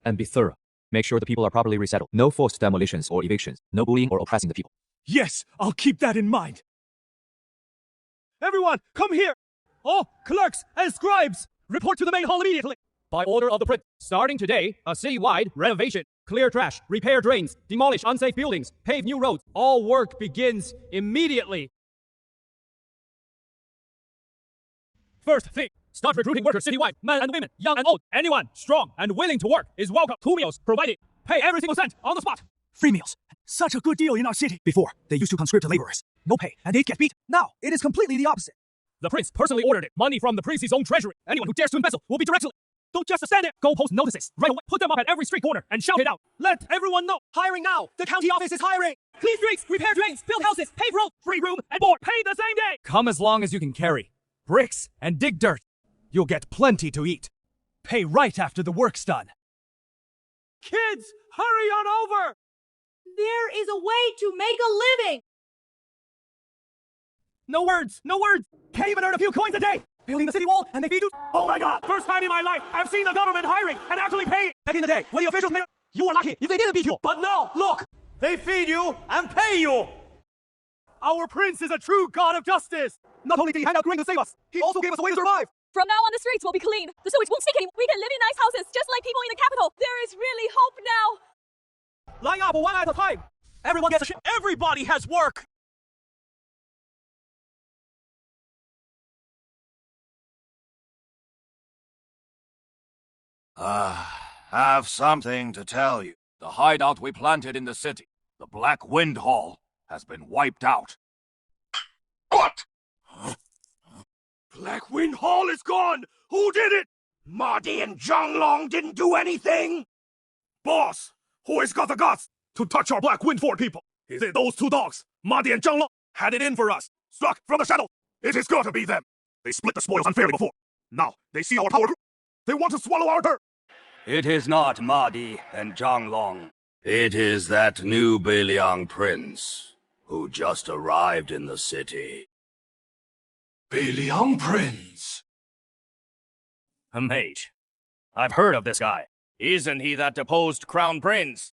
And be thorough. Make sure the people are properly resettled. No forced demolitions or evictions. No bullying or oppressing the people. Yes, I'll keep that in mind. Everyone, come here. All clerks and scribes, report to the main hall immediately. By order of the prince, starting today, a citywide renovation. Clear trash, repair drains, demolish unsafe buildings, pave new roads. All work begins immediately. First thing, start recruiting workers citywide, men and women, young and old. Anyone strong and willing to work is welcome. 2 meals provided. Pay every single cent on the spot. Free meals. Such a good deal in our city. Before, they used to conscript laborers. No pay, and they'd get beat. Now, it is completely the opposite. The prince personally ordered it. Money from the prince's own treasury. Anyone who dares to embezzle will be directly Don't just stand there. Go post notices right away. Put them up at every street corner and shout it out. Let everyone know. Hiring now. The county office is hiring. Clean streets, repair drains, build houses, pave roads, free room and board. Pay the same day. Come as long as you can carry bricks and dig dirt. You'll get plenty to eat. Pay right after the work's done. Kids, hurry on over. There is a way to make a living. No words, no words. Can't even earn a few coins a day. Building the city wall and they feed you. Oh my god, first time in my life I've seen the government hiring and actually paying. Back in the day, when the officials made you were lucky if they didn't feed you. But now, look, they feed you and pay you. Our prince is a true god of justice. Not only did he hand out grain to save us, he also gave us a way to survive. From now on, the streets will be clean. The sewage won't stink anymore. We can live in nice houses, just like people in the capital. There is really hope now. Line up one at a time. Everyone gets a shit. Everybody has work. Have something to tell you. The hideout we planted in the city, the Black Wind Hall, has been wiped out. What? Black Wind Hall is gone! Who did it? Marty and Zhonglong didn't do anything? Boss, who has got the guts to touch our Black Wind Fort people? Is it those two dogs? Marty and Zhonglong had it in for us. Struck from the shadow. It has got to be them. They split the spoils unfairly before. Now, they see our power group. They want to swallow our dirt. It is not Marty and Zhonglong. It is that new Beiliang prince who just arrived in the city. Beiliang Prince? A mage. I've heard of this guy. Isn't he that deposed crown prince?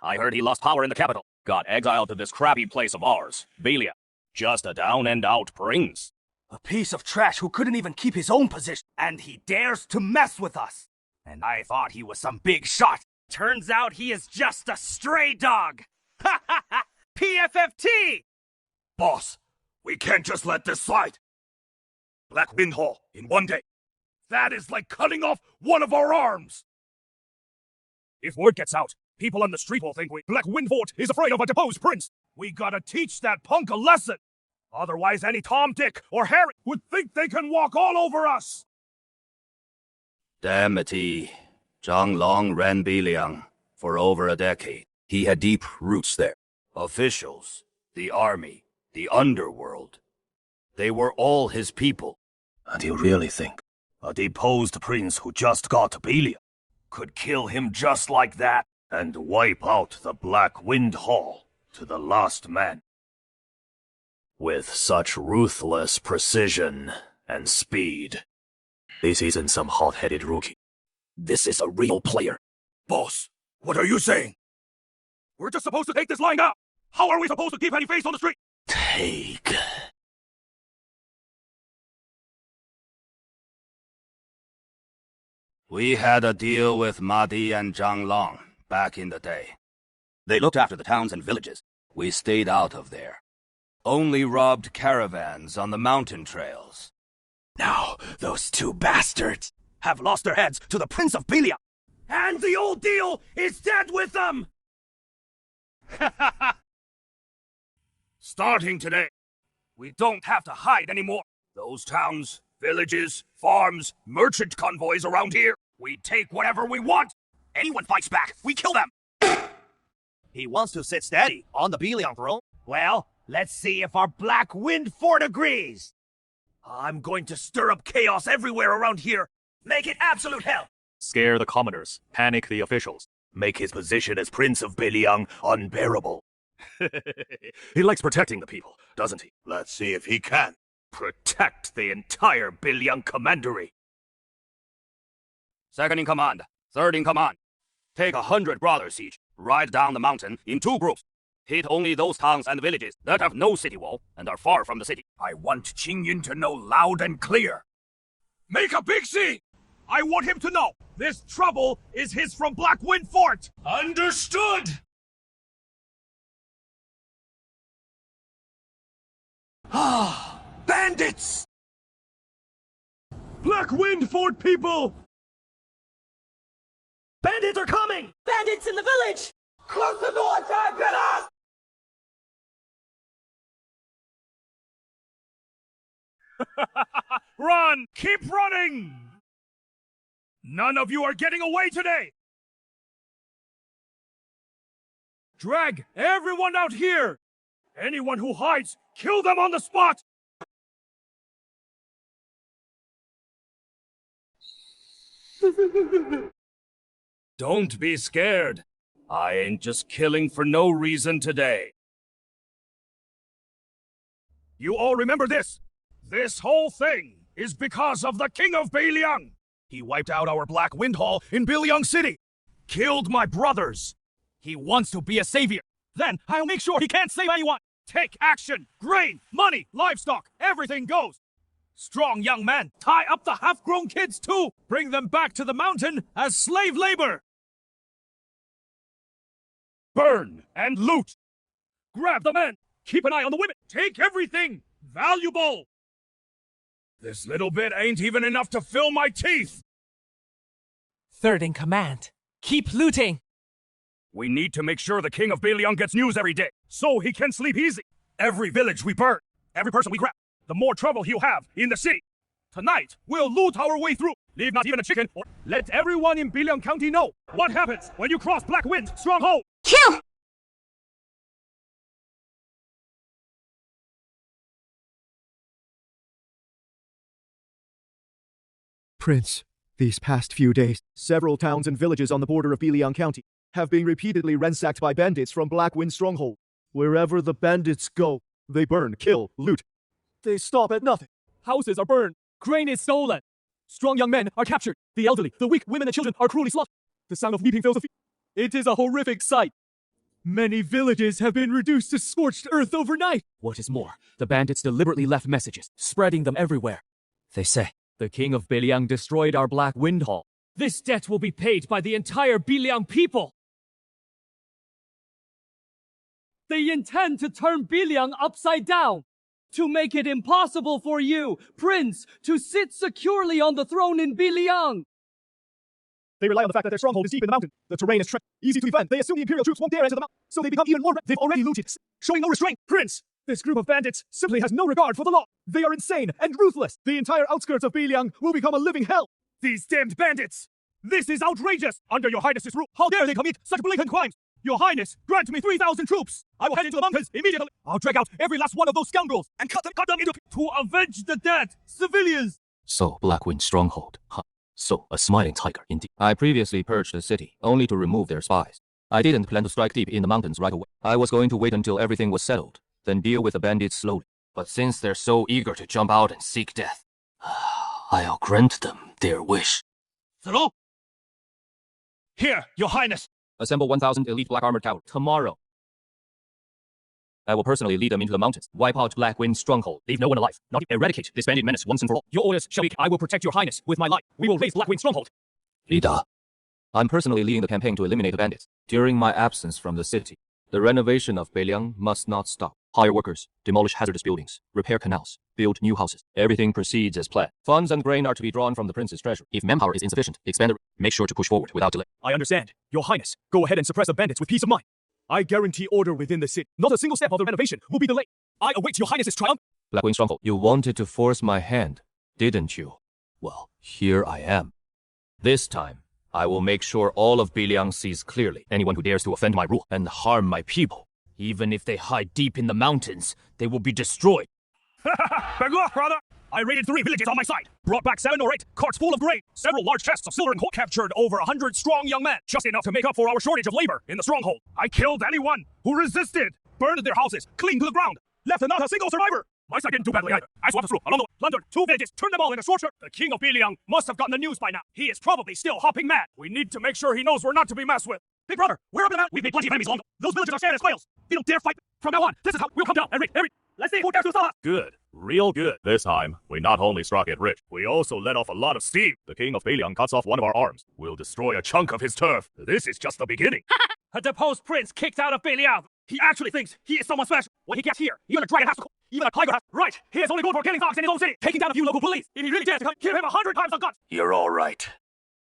I heard he lost power in the capital. Got exiled to this crappy place of ours, Belia. Just a down-and-out prince. A piece of trash who couldn't even keep his own position. And he dares to mess with us. And I thought he was some big shot. Turns out he is just a stray dog. Ha ha ha! PFFT! Boss, we can't just let this slide. Black Wind Hall in one day. That is like cutting off one of our arms. If word gets out, people on the street will think Black Wind Fort is afraid of a deposed prince. We gotta teach that punk a lesson. Otherwise, any Tom, Dick, or Harry would think they can walk all over us. Damn it, Zhonglong ran Beiliang for over a decade. He had deep roots there. Officials, the army, the underworld. They were all his people. And you really think a deposed prince who just got Belia could kill him just like that and wipe out the Black Wind Hall to the last man? With such ruthless precision and speed. This isn't some hot-headed rookie. This is a real player. Boss, what are you saying? We're just supposed to take this lying out. How are we supposed to keep any face on the street? Take. We had a deal with Marty and Zhonglong back in the day. They looked after the towns and villages. We stayed out of there. Only robbed caravans on the mountain trails. Now, those two bastards have lost their heads to the Prince of Belia. And the old deal is dead with them! Starting today, we don't have to hide anymore. Those towns, villages, farms, merchant convoys around here, we take whatever we want. Anyone fights back, we kill them. He wants to sit steady on the Beiliang throne? Well, let's see if our Black Wind Fort agrees. I'm going to stir up chaos everywhere around here. Make it absolute hell. Scare the commoners, panic the officials, make his position as Prince of Beiliang unbearable. He likes protecting the people, doesn't he? Let's see if he can. Protect the entire Beiliang commandery. Second in command, third in command. Take 100 brothers each. Ride down the mountain in 2 groups. Hit only those towns and villages that have no city wall and are far from the city. I want Qingyun to know loud and clear. Make a big scene! I want him to know this trouble is his from Black Wind Fort! Understood! Ah! Bandits! Black Wind Fort people! Bandits are coming! Bandits in the village! Close the door, Tampanas! Run! Keep running! None of you are getting away today! Drag everyone out here! Anyone who hides, kill them on the spot! Don't be scared. I ain't just killing for no reason today. You all remember this? This whole thing is because of the King of Beiliang. He wiped out our Black Wind Hall in Beiliang City. Killed my brothers. He wants to be a savior. Then I'll make sure he can't save anyone. Take action. Grain, money, livestock, everything goes. Strong young man, tie up the half-grown kids too. Bring them back to the mountain as slave labor. Burn and loot. Grab the men. Keep an eye on the women. Take everything valuable. This little bit ain't even enough to fill my teeth. Third in command. Keep looting. We need to make sure the King of Beiliang gets news every day, so he can sleep easy. Every village we burn, every person we grab, the more trouble he'll have in the city. Tonight, we'll loot our way through. Leave not even a chicken, or let everyone in Beiliang County know what happens when you cross Black Wind Stronghold. Kill! Prince, these past few days, several towns and villages on the border of Beiliang County have been repeatedly ransacked by bandits from Black Wind Stronghold. Wherever the bandits go, they burn, kill, loot. They stop at nothing. Houses are burned. Grain is stolen. Strong young men are captured. The elderly, the weak, women and children are cruelly slaughtered. The sound of weeping fills the field. It is a horrific sight. Many villages have been reduced to scorched earth overnight. What is more, the bandits deliberately left messages, spreading them everywhere. They say, the King of Beiliang destroyed our Black Wind Hall. This debt will be paid by the entire Beiliang people. They intend to turn Beiliang upside down, to make it impossible for you, Prince, to sit securely on the throne in Beiliang. They rely on the fact that their stronghold is deep in the mountain. The terrain is easy to defend. They assume the Imperial troops won't dare enter the mountain, so they become even more. They've already looted, showing no restraint. Prince, this group of bandits simply has no regard for the law. They are insane and ruthless. The entire outskirts of Beiliang will become a living hell. These damned bandits! This is outrageous! Under your highness's rule, how dare they commit such blatant crimes? Your highness, grant me 3,000 troops! I will head into the mountains immediately! I'll drag out every last one of those scoundrels and cut them into to avenge the dead civilians! So, Black Wind Stronghold, huh? So, a smiling tiger, indeed. I previously purged the city, only to remove their spies. I didn't plan to strike deep in the mountains right away. I was going to wait until everything was settled, then deal with the bandits slowly. But since they're so eager to jump out and seek death, I'll grant them their wish. Zero? Here, your highness! Assemble 1,000 elite black armored cavalry tomorrow. I will personally lead them into the mountains, wipe out Black Wind Stronghold, leave no one alive, not eradicate this bandit menace once and for all. Your orders shall be, I will protect your highness with my life. We will raise Black Wind Stronghold. Leader. I'm personally leading the campaign to eliminate the bandits. During my absence from the city, the renovation of Beiliang must not stop. Hire workers, demolish hazardous buildings, repair canals, build new houses. Everything proceeds as planned. Funds and grain are to be drawn from the prince's treasury. If manpower is insufficient, expand the... Make sure to push forward without delay. I understand. Your highness, go ahead and suppress the bandits with peace of mind. I guarantee order within the city. Not a single step of the renovation will be delayed. I await your highness's triumph. Black Wind Stronghold, you wanted to force my hand, didn't you? Well, here I am. This time, I will make sure all of Beiliang sees clearly anyone who dares to offend my rule and harm my people. Even if they hide deep in the mountains, they will be destroyed. Back off, brother! I raided 3 villages on my side, brought back 7 or 8 carts full of grain, several large chests of silver and gold, captured over 100 strong young men, just enough to make up for our shortage of labor in the stronghold. I killed anyone who resisted, burned their houses clean to the ground, left not a single survivor. My side didn't do badly either. I swapped through along the way, plundered 2 villages, turned them all into short. The King of Beiliang must have gotten the news by now. He is probably still hopping mad. We need to make sure he knows we're not to be messed with. Big brother, we're up and out. We've made plenty of enemies along. Those villages are scared as quails. They don't dare fight. From now on, this is how we'll come down and raid. Let's see who dares to stop us. Good. Real good. This time, we not only struck it rich, we also let off a lot of steam. The King of Beiliang cuts off one of our arms. We'll destroy a chunk of his turf. This is just the beginning. A deposed prince kicked out of Beiliang. He actually thinks he is someone special. When he gets here, even a dragon has to... Even a tiger has... Right, he is only good for killing thugs in his own city, taking down a few local police. If he really dares to come, give him 100 times the guts. You're all right.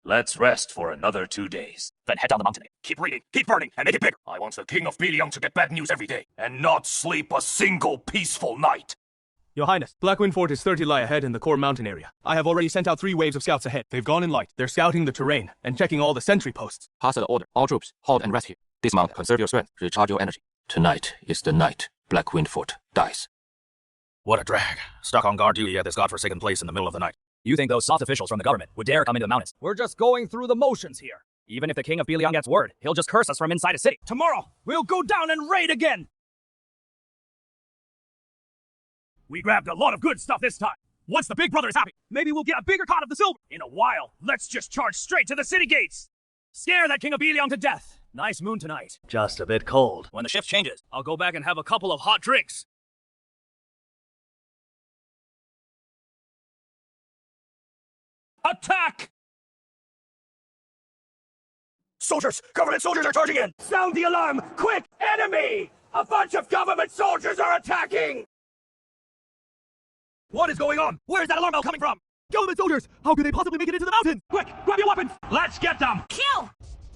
Let's rest for another 2 days. Then head down the mountain. Keep reading, keep burning, and make it bigger. I want the King of Beiliang to get bad news every day, and not sleep a single peaceful night. Your Highness, Blackwind Fort is 30 li ahead in the core mountain area. I have already sent out 3 waves of scouts ahead. They've gone in light. They're scouting the terrain and checking all the sentry posts. Pass the order. All troops, halt and rest here. Dismount, conserve your strength, recharge your energy. Tonight is the night Blackwind Fort dies. What a drag. Stuck on guard duty at this godforsaken place in the middle of the night. You think those soft officials from the government would dare come into the mountains? We're just going through the motions here. Even if the King of Biliang gets word, he'll just curse us from inside a city. Tomorrow, we'll go down and raid again! We grabbed a lot of good stuff this time. Once the big brother is happy, maybe we'll get a bigger pot of the silver. In a while, let's just charge straight to the city gates. Scare that King of Biliang to death. Nice moon tonight. Just a bit cold. When the shift changes, I'll go back and have a couple of hot drinks. Attack! Soldiers! Government soldiers are charging in! Sound the alarm! Quick! Enemy! A bunch of government soldiers are attacking! What is going on? Where's that alarm bell coming from? Government soldiers! How could they possibly make it into the mountains? Quick! Grab your weapons! Let's get them! Kill!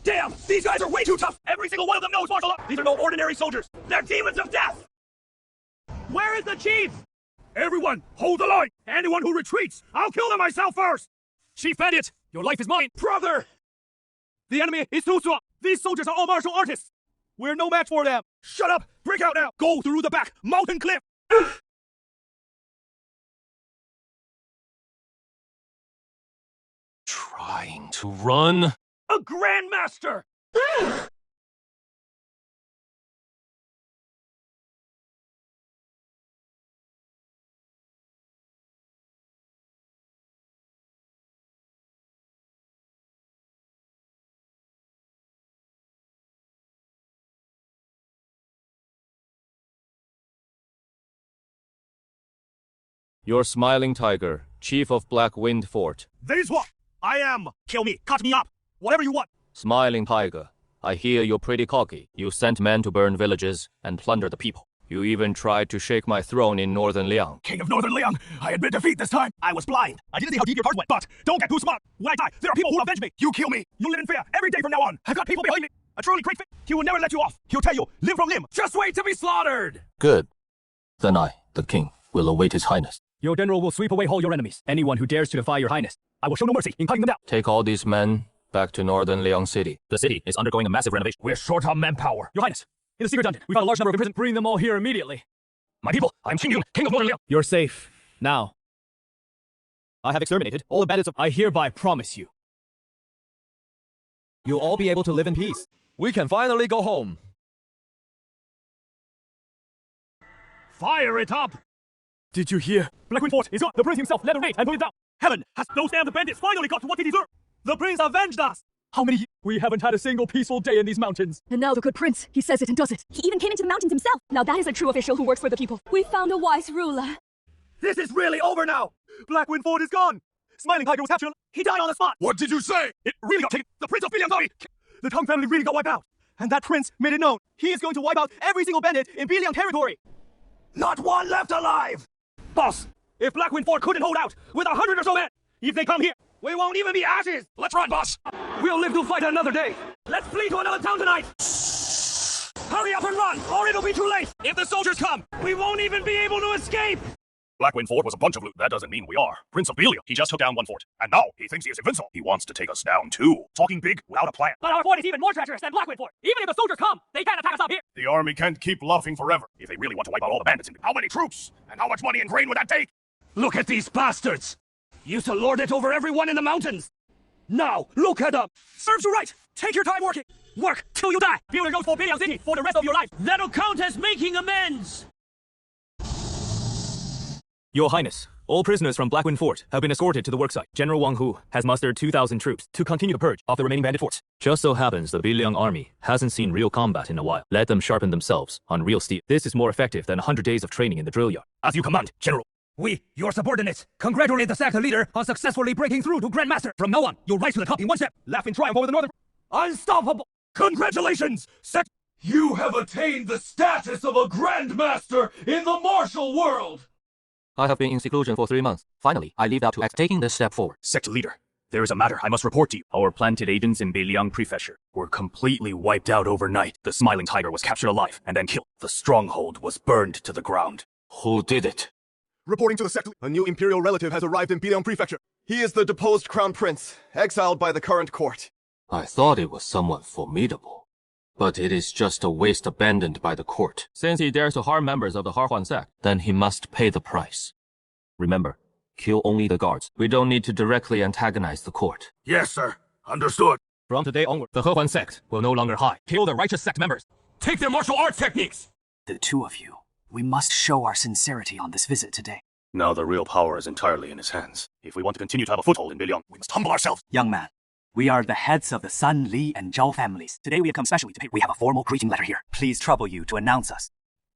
Damn! These guys are way too tough! Every single one of them knows martial art! These are no ordinary soldiers! They're demons of death! Where is the chief? Everyone, hold the line! Anyone who retreats, I'll kill them myself first! Chief Bandit, your life is mine! Brother! The enemy is too strong! These soldiers are all martial artists! We're no match for them! Shut up! Break out now! Go through the back mountain cliff! Trying to run? A Grandmaster! Your smiling tiger, chief of Blackwind Fort. These what? I am. Kill me. Cut me up. Whatever you want. Smiling tiger, I hear you're pretty cocky. You sent men to burn villages and plunder the people. You even tried to shake my throne in Northern Liang. King of Northern Liang, I admit defeat this time. I was blind. I didn't see how deep your cards went. But don't get too smart. When I die, there are people who will avenge me. You kill me. You live in fear every day from now on. I've got people behind me. A truly great fit. He will never let you off. He'll tell you, limb from limb. Just wait to be slaughtered. Good. Then I, the king, will await his highness. Your general will sweep away all your enemies. Anyone who dares to defy your highness, I will show no mercy in cutting them down. Take all these men back to Northern Liang City. The city is undergoing a massive renovation. We're short on manpower. Your highness, in the secret dungeon, we found a large number of imprisoned. Bring them all here immediately. My people, I'm King Yun, King of Northern Liang. You're safe. Now. I have exterminated all the bandits of... I hereby promise you. You'll all be able to live in peace. We can finally go home. Fire it up! Did you hear? Blackwind Fort is gone. The prince himself led the raid and put it down. Heaven has those damn bandits finally got what they deserve. The prince avenged us. How many years? We haven't had a single peaceful day in these mountains. And now the good prince, he says it and does it. He even came into the mountains himself. Now that is a true official who works for the people. We found a wise ruler. This is really over now! Blackwind Fort is gone. Smiling Tiger was captured. He died on the spot! What did you say? It really got taken! The Prince of Biliang County! The Tang family really got wiped out. And that prince made it known. He is going to wipe out every single bandit in Biliang territory. Not one left alive! Boss, if Blackwind Fort couldn't hold out with 100 or so men, if they come here, we won't even be ashes! Let's run, boss! We'll live to fight another day! Let's flee to another town tonight! Hurry up and run, or it'll be too late! If the soldiers come, we won't even be able to escape! Blackwind Fort was a bunch of loot. That doesn't mean we are. Prince of Biliang, he just took down one fort. And now, he thinks he is invincible. He wants to take us down too. Talking big without a plan. But our fort is even more treacherous than Blackwind Fort! Even if the soldiers come, they can't attack us up here! The army can't keep bluffing forever. If they really want to wipe out all the bandits, how many troops? And how much money and grain would that take? Look at these bastards! Used to lord it over everyone in the mountains! Now, look at them! Serves you right! Take your time working! Work till you die! Build goes for Biliang City for the rest of your life! That'll count as making amends! Your Highness, all prisoners from Blackwind Fort have been escorted to the worksite. General Wang Hu has mustered 2,000 troops to continue the purge of the remaining bandit forts. Just so happens the Biliang army hasn't seen real combat in a while. Let them sharpen themselves on real steel. This is more effective than 100 days of training in the drill yard. As you command, General. We, your subordinates, congratulate the sector leader on successfully breaking through to Grandmaster. From now on, you'll rise to the top in one step. Laugh in triumph over the Northern... Unstoppable! Congratulations, You have attained the status of a Grandmaster in the martial world! I have been in seclusion for 3 months. Finally, I leave out to act, taking this step forward. Sector leader, there is a matter I must report to you. Our planted agents in Biliang Prefecture were completely wiped out overnight. The Smiling Tiger was captured alive and then killed. The stronghold was burned to the ground. Who did it? Reporting to the sector, a new imperial relative has arrived in Biliang Prefecture. He is the deposed crown prince, exiled by the current court. I thought it was somewhat formidable, but it is just a waste abandoned by the court. Since he dares to harm members of the Harhuan sect, then he must pay the price. Remember, kill only the guards. We don't need to directly antagonize the court. Yes, sir. Understood. From today onward, the Harhuan sect will no longer hide. Kill the righteous sect members. Take their martial arts techniques! The two of you, we must show our sincerity on this visit today. Now the real power is entirely in his hands. If we want to continue to have a foothold in Biliang, we must humble ourselves. Young man, we are the heads of the Sun, Li, and Zhao families. Today we have come specially to pay. We have a formal greeting letter here. Please trouble you to announce us.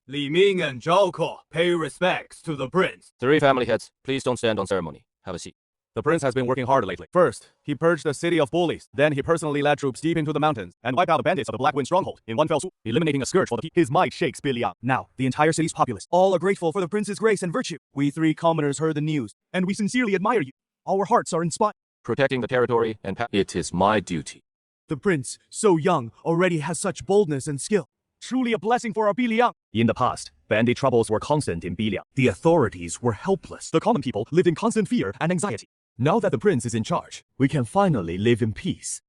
Li Ming and Zhao Ke pay respects to the prince. 3 family heads, please don't stand on ceremony. Have a seat. The prince has been working hard lately. First, he purged the city of bullies. Then he personally led troops deep into the mountains and wiped out the bandits of the Black Wind stronghold in one fell swoop, eliminating a scourge for the people. His might shakes Biliang. Now, the entire city's populace, all are grateful for the prince's grace and virtue. We 3 commoners heard the news, and we sincerely admire you. Our hearts are inspired. Protecting the territory and it is my duty. The prince, so young, already has such boldness and skill. Truly a blessing for our Biliang. In the past, bandit troubles were constant in Biliang. The authorities were helpless. The common people lived in constant fear and anxiety. Now that the prince is in charge, we can finally live in peace.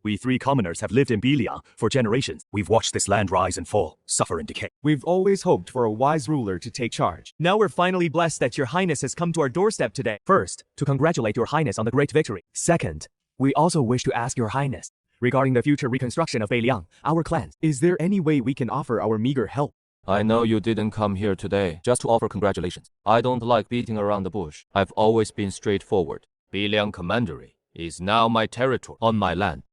We 3 commoners have lived in Biliang for generations. We've watched this land rise and fall, suffer and decay. We've always hoped for a wise ruler to take charge. Now we're finally blessed that your highness has come to our doorstep today. First, to congratulate your highness on the great victory. Second, we also wish to ask your highness, regarding the future reconstruction of Beiliang, our clans, is there any way we can offer our meager help? I know you didn't come here today just to offer congratulations. I don't like beating around the bush. I've always been straightforward. Biliang Commandery is now my territory on my land.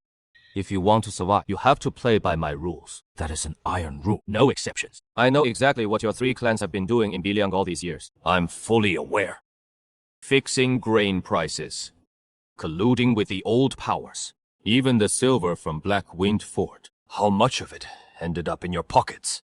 If you want to survive, you have to play by my rules. That is an iron rule, no exceptions. I know exactly what your 3 clans have been doing in Biliang all these years. I'm fully aware. Fixing grain prices, colluding with the old powers, even the silver from Black Wind Fort. How much of it ended up in your pockets?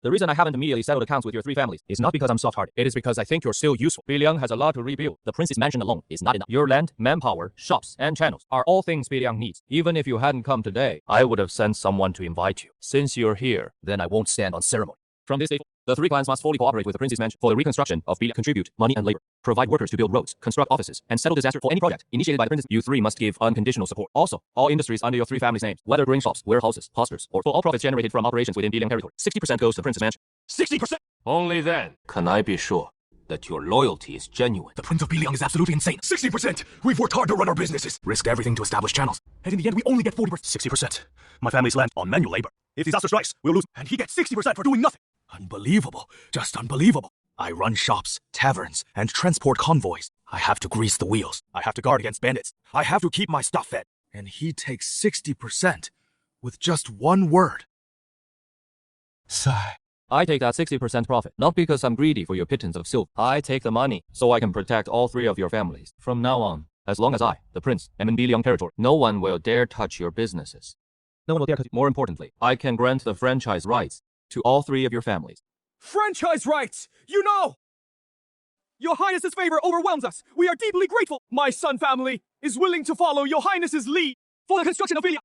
The reason I haven't immediately settled accounts with your 3 families is not because I'm soft-hearted. It is because I think you're still useful. Biliang has a lot to rebuild. The prince's mansion alone is not enough. Your land, manpower, shops, and channels are all things Biliang needs. Even if you hadn't come today, I would have sent someone to invite you. Since you're here, then I won't stand on ceremony. From this day forward, the 3 clans must fully cooperate with the prince's mansion for the reconstruction of Biliang. Contribute money and labor, provide workers to build roads, construct offices, and settle disaster for any project initiated by the prince. You 3 must give unconditional support. Also, all industries under your 3 families' names, whether grain shops, warehouses, posters, or for all profits generated from operations within Biliang territory, 60% goes to the prince's mansion. 60%! Only then can I be sure that your loyalty is genuine. The Prince of Biliang is absolutely insane. 60%! We've worked hard to run our businesses, risked everything to establish channels, and in the end we only get 40%. 60%. My family's land on manual labor. If disaster strikes, we'll lose. And he gets 60% for doing nothing. Unbelievable. Just unbelievable. I run shops, taverns, and transport convoys. I have to grease the wheels. I have to guard against bandits. I have to keep my stuff fed. And he takes 60% with just one word. Sigh. I take that 60% profit, not because I'm greedy for your pittance of silver. I take the money so I can protect all 3 of your families. From now on, as long as I, the prince, am in Biliang territory, no one will dare touch your businesses. No one will dare touch. More importantly, I can grant the franchise rights to all 3 of your families. Franchise rights! You know! Your Highness's favor overwhelms us. We are deeply grateful. My Sun family is willing to follow your Highness's lead for the construction of Biliang.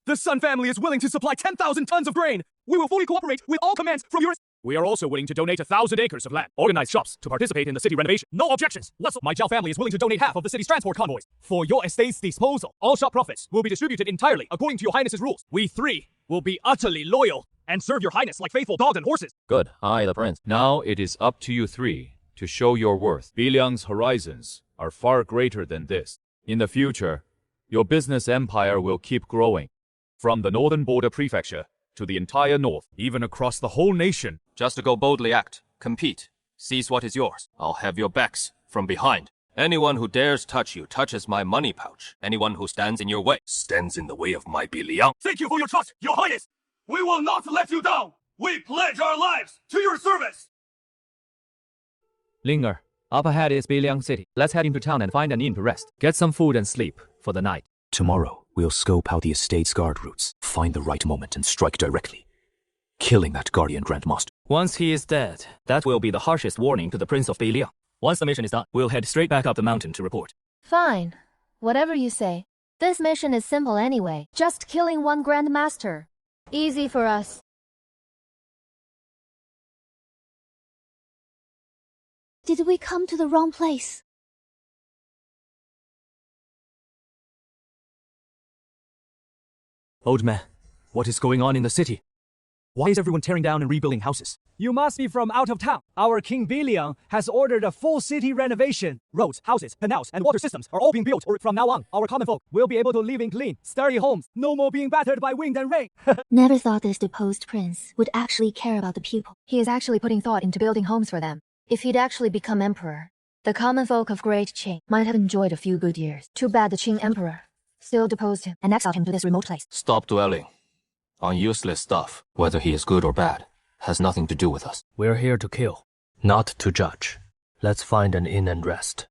The Sun family is willing to supply 10,000 tons of grain. We will fully cooperate with all commands from your... We are also willing to donate 1,000 acres of land, organize shops to participate in the city renovation. No objections. My Zhao family is willing to donate half of the city's transport convoys for your estate's disposal. All shop profits will be distributed entirely according to your Highness's rules. We 3 will be utterly loyal and serve your Highness like faithful dogs and horses. Good. I, the prince. Now it is up to you 3 to show your worth. Biliang's horizons are far greater than this. In the future, your business empire will keep growing. From the northern border prefecture to the entire north, even across the whole nation. Just to go boldly act, compete, seize what is yours. I'll have your backs from behind. Anyone who dares touch you touches my money pouch. Anyone who stands in your way stands in the way of my Biliang. Thank you for your trust, Your Highness! We will not let you down! We pledge our lives to your service! Linger, up ahead is Biliang City. Let's head into town and find an inn to rest. Get some food and sleep for the night. Tomorrow, we'll scope out the estate's guard routes, find the right moment and strike directly, killing that Guardian Grand Master. Once he is dead, that will be the harshest warning to the Prince of Biliang. Once the mission is done, we'll head straight back up the mountain to report. Fine. Whatever you say. This mission is simple anyway. Just killing one Grand Master. Easy for us. Did we come to the wrong place? Old man, what is going on in the city? Why is everyone tearing down and rebuilding houses? You must be from out of town. Our King Biliang has ordered a full city renovation. Roads, houses, canals, and water systems are all being built. From now on, our common folk will be able to live in clean, sturdy homes. No more being battered by wind and rain. Never thought this deposed prince would actually care about the people. He is actually putting thought into building homes for them. If he'd actually become emperor, the common folk of Great Qing might have enjoyed a few good years. Too bad the Qing emperor still deposed him and exiled him to this remote place. Stop dwelling on useless stuff. Whether he is good or bad has nothing to do with us. We're here to kill, not to judge. Let's find an inn and rest.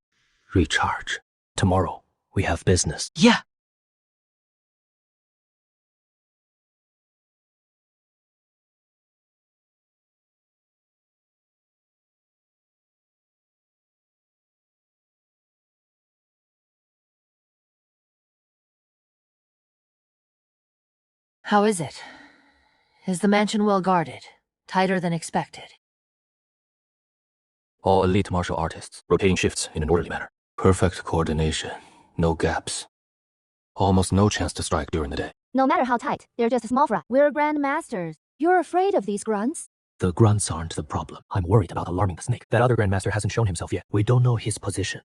Recharge. Tomorrow, we have business. Yeah. How is it? Is the mansion well guarded? Tighter than expected? All elite martial artists, rotating shifts in an orderly manner. Perfect coordination, no gaps. Almost no chance to strike during the day. No matter how tight, they're just a small fry. We're grandmasters. You're afraid of these grunts? The grunts aren't the problem. I'm worried about alarming the snake. That other grandmaster hasn't shown himself yet. We don't know his position.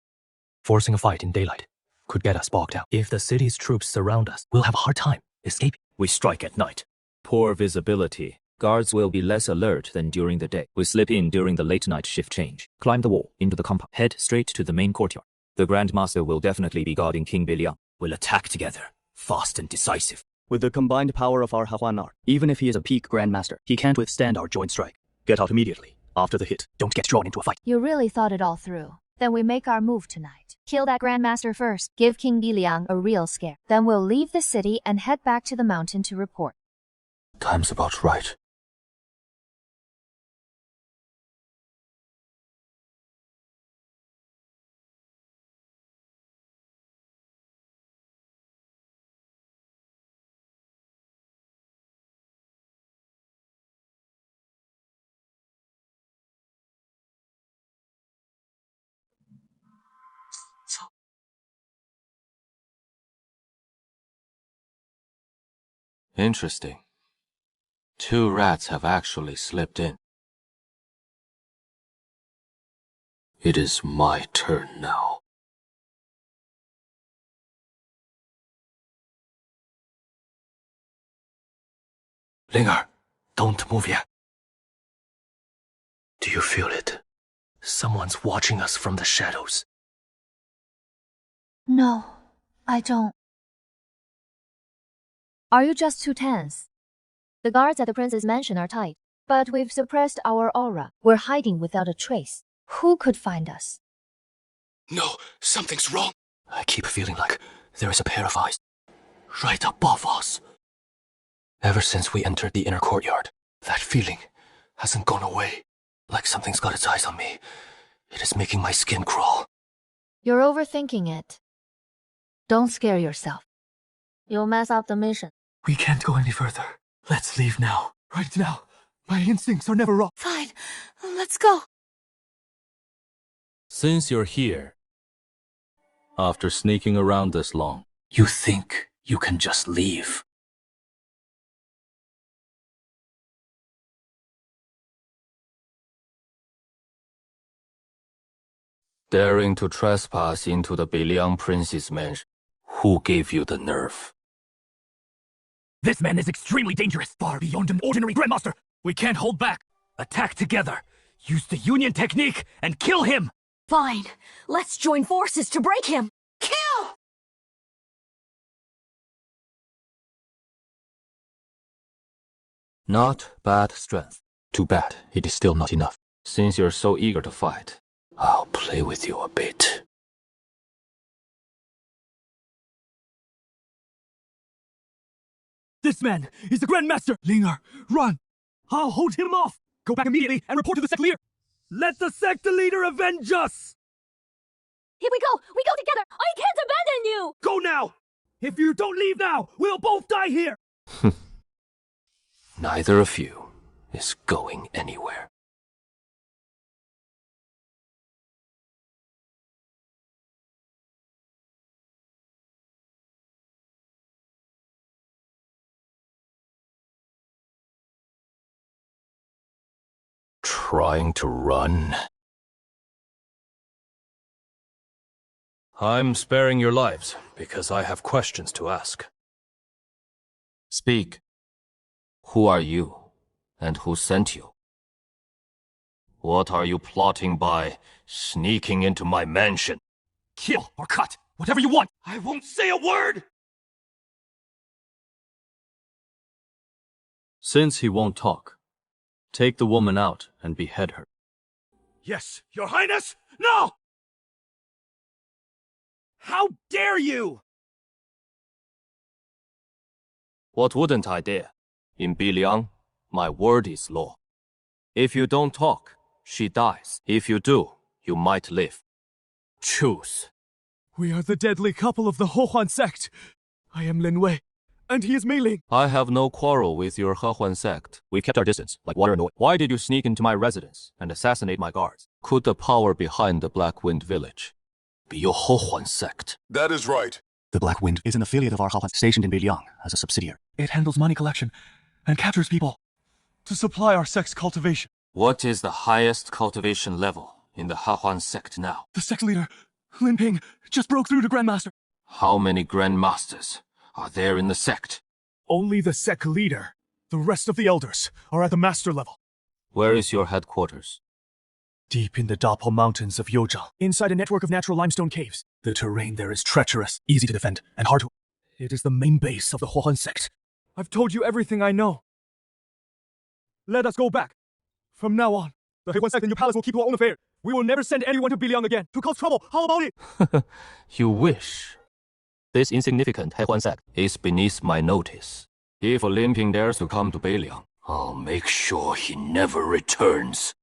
Forcing a fight in daylight could get us bogged out. If the city's troops surround us, we'll have a hard time escaping. We strike at night. Poor visibility. Guards will be less alert than during the day. We slip in during the late night shift change. Climb the wall into the compound. Head straight to the main courtyard. The Grandmaster will definitely be guarding King Biliang. We'll attack together, fast and decisive. With the combined power of our Hahuan art, even if he is a peak Grandmaster, he can't withstand our joint strike. Get out immediately, after the hit. Don't get drawn into a fight. You really thought it all through. Then we make our move tonight. Kill that Grandmaster first. Give King Biliang a real scare. Then we'll leave the city and head back to the mountain to report. Time's about right. Interesting. 2 rats have actually slipped in. It is my turn now. Linger, don't move yet. Do you feel it? Someone's watching us from the shadows. No, I don't. Are you just too tense? The guards at the prince's mansion are tight, but we've suppressed our aura. We're hiding without a trace. Who could find us? No, something's wrong. I keep feeling like there is a pair of eyes right above us. Ever since we entered the inner courtyard, that feeling hasn't gone away. Like something's got its eyes on me. It is making my skin crawl. You're overthinking it. Don't scare yourself. You'll mess up the mission. We can't go any further. Let's leave now. Right now. My instincts are never wrong. Fine, let's go. Since you're here, after sneaking around this long, you think you can just leave? Daring to trespass into the Biliang Prince's mansion. Who gave you the nerve? This man is extremely dangerous, far beyond an ordinary Grandmaster. We can't hold back. Attack together. Use the Union technique and kill him. Fine. Let's join forces to break him. Kill! Not bad strength. Too bad it is still not enough. Since you're so eager to fight, I'll play with you a bit. This man is the Grandmaster! Linger, run! I'll hold him off! Go back immediately and report to the sect leader! Let the sect leader avenge us! Here we go! We go together! I can't abandon you! Go now! If you don't leave now, we'll both die here! Neither of you is going anywhere. trying to run? I'm sparing your lives because I have questions to ask. Speak. Who are you, and who sent you? What are you plotting by sneaking into my mansion? Kill or cut, whatever you want. I won't say a word! Since he won't talk, take the woman out and behead her. Yes, Your Highness! No! How dare you! What wouldn't I dare? In Biliang, my word is law. If you don't talk, she dies. If you do, you might live. Choose. We are the deadly couple of the Hohuan sect. I am Lin Wei, and he is Mei Ling. I have no quarrel with your Hehuan sect. We kept our distance, like water and oil. Why did you sneak into my residence and assassinate my guards? Could the power behind the Black Wind village be your Hehuan sect? That is right. The Black Wind is an affiliate of our Hahuan, stationed in Biliang as a subsidiary. It handles money collection and captures people to supply our sect's cultivation. What is the highest cultivation level in the Hehuan sect now? The sect leader, Lin Ping, just broke through to Grandmaster. How many Grandmasters are there in the sect? Only the sect leader. The rest of the elders are at the master level. Where is your headquarters? Deep in the Dapol Mountains of Yozhang, inside a network of natural limestone caves. The terrain there is treacherous, easy to defend, and hard to... It is the main base of the Hohuan sect. I've told you everything I know. Let us go back. From now on, the Hehuan sect in your palace will keep to our own affairs. We will never send anyone to Biliang again to cause trouble. How about it? You wish. This insignificant Hehuan sect is beneath my notice. If Lin Ping dares to come to Biliang, I'll make sure he never returns.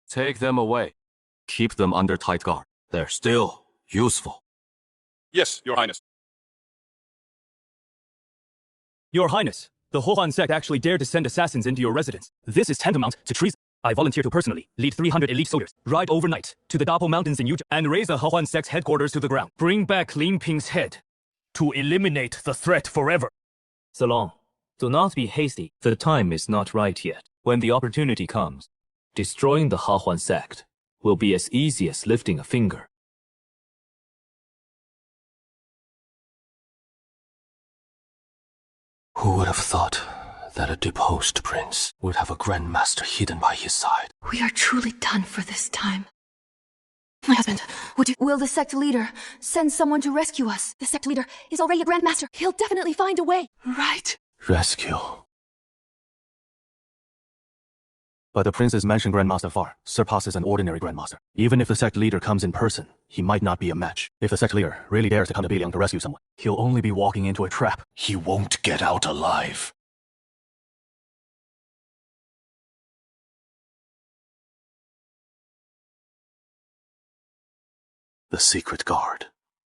Take them away. Keep them under tight guard. They're still useful. Yes, Your Highness. Your Highness, the Hohuan sect actually dared to send assassins into your residence. This is tantamount to treason. I volunteer to personally lead 300 elite soldiers, ride overnight to the Dapol Mountains in Yuzhou, and raise the Hohuan sect's headquarters to the ground. Bring back Lin Ping's head to eliminate the threat forever. Salong, do not be hasty. The time is not right yet. When the opportunity comes, destroying the Hahuan sect will be as easy as lifting a finger. Who would have thought that a deposed prince would have a grandmaster hidden by his side? We are truly done for this time. My husband, will the sect leader send someone to rescue us? The sect leader is already a grandmaster. He'll definitely find a way. Right. Rescue. But the prince's mentioned grandmaster far surpasses an ordinary grandmaster. Even if the sect leader comes in person, he might not be a match. If the sect leader really dares to come to Biliang to rescue someone, he'll only be walking into a trap. He won't get out alive. The secret guard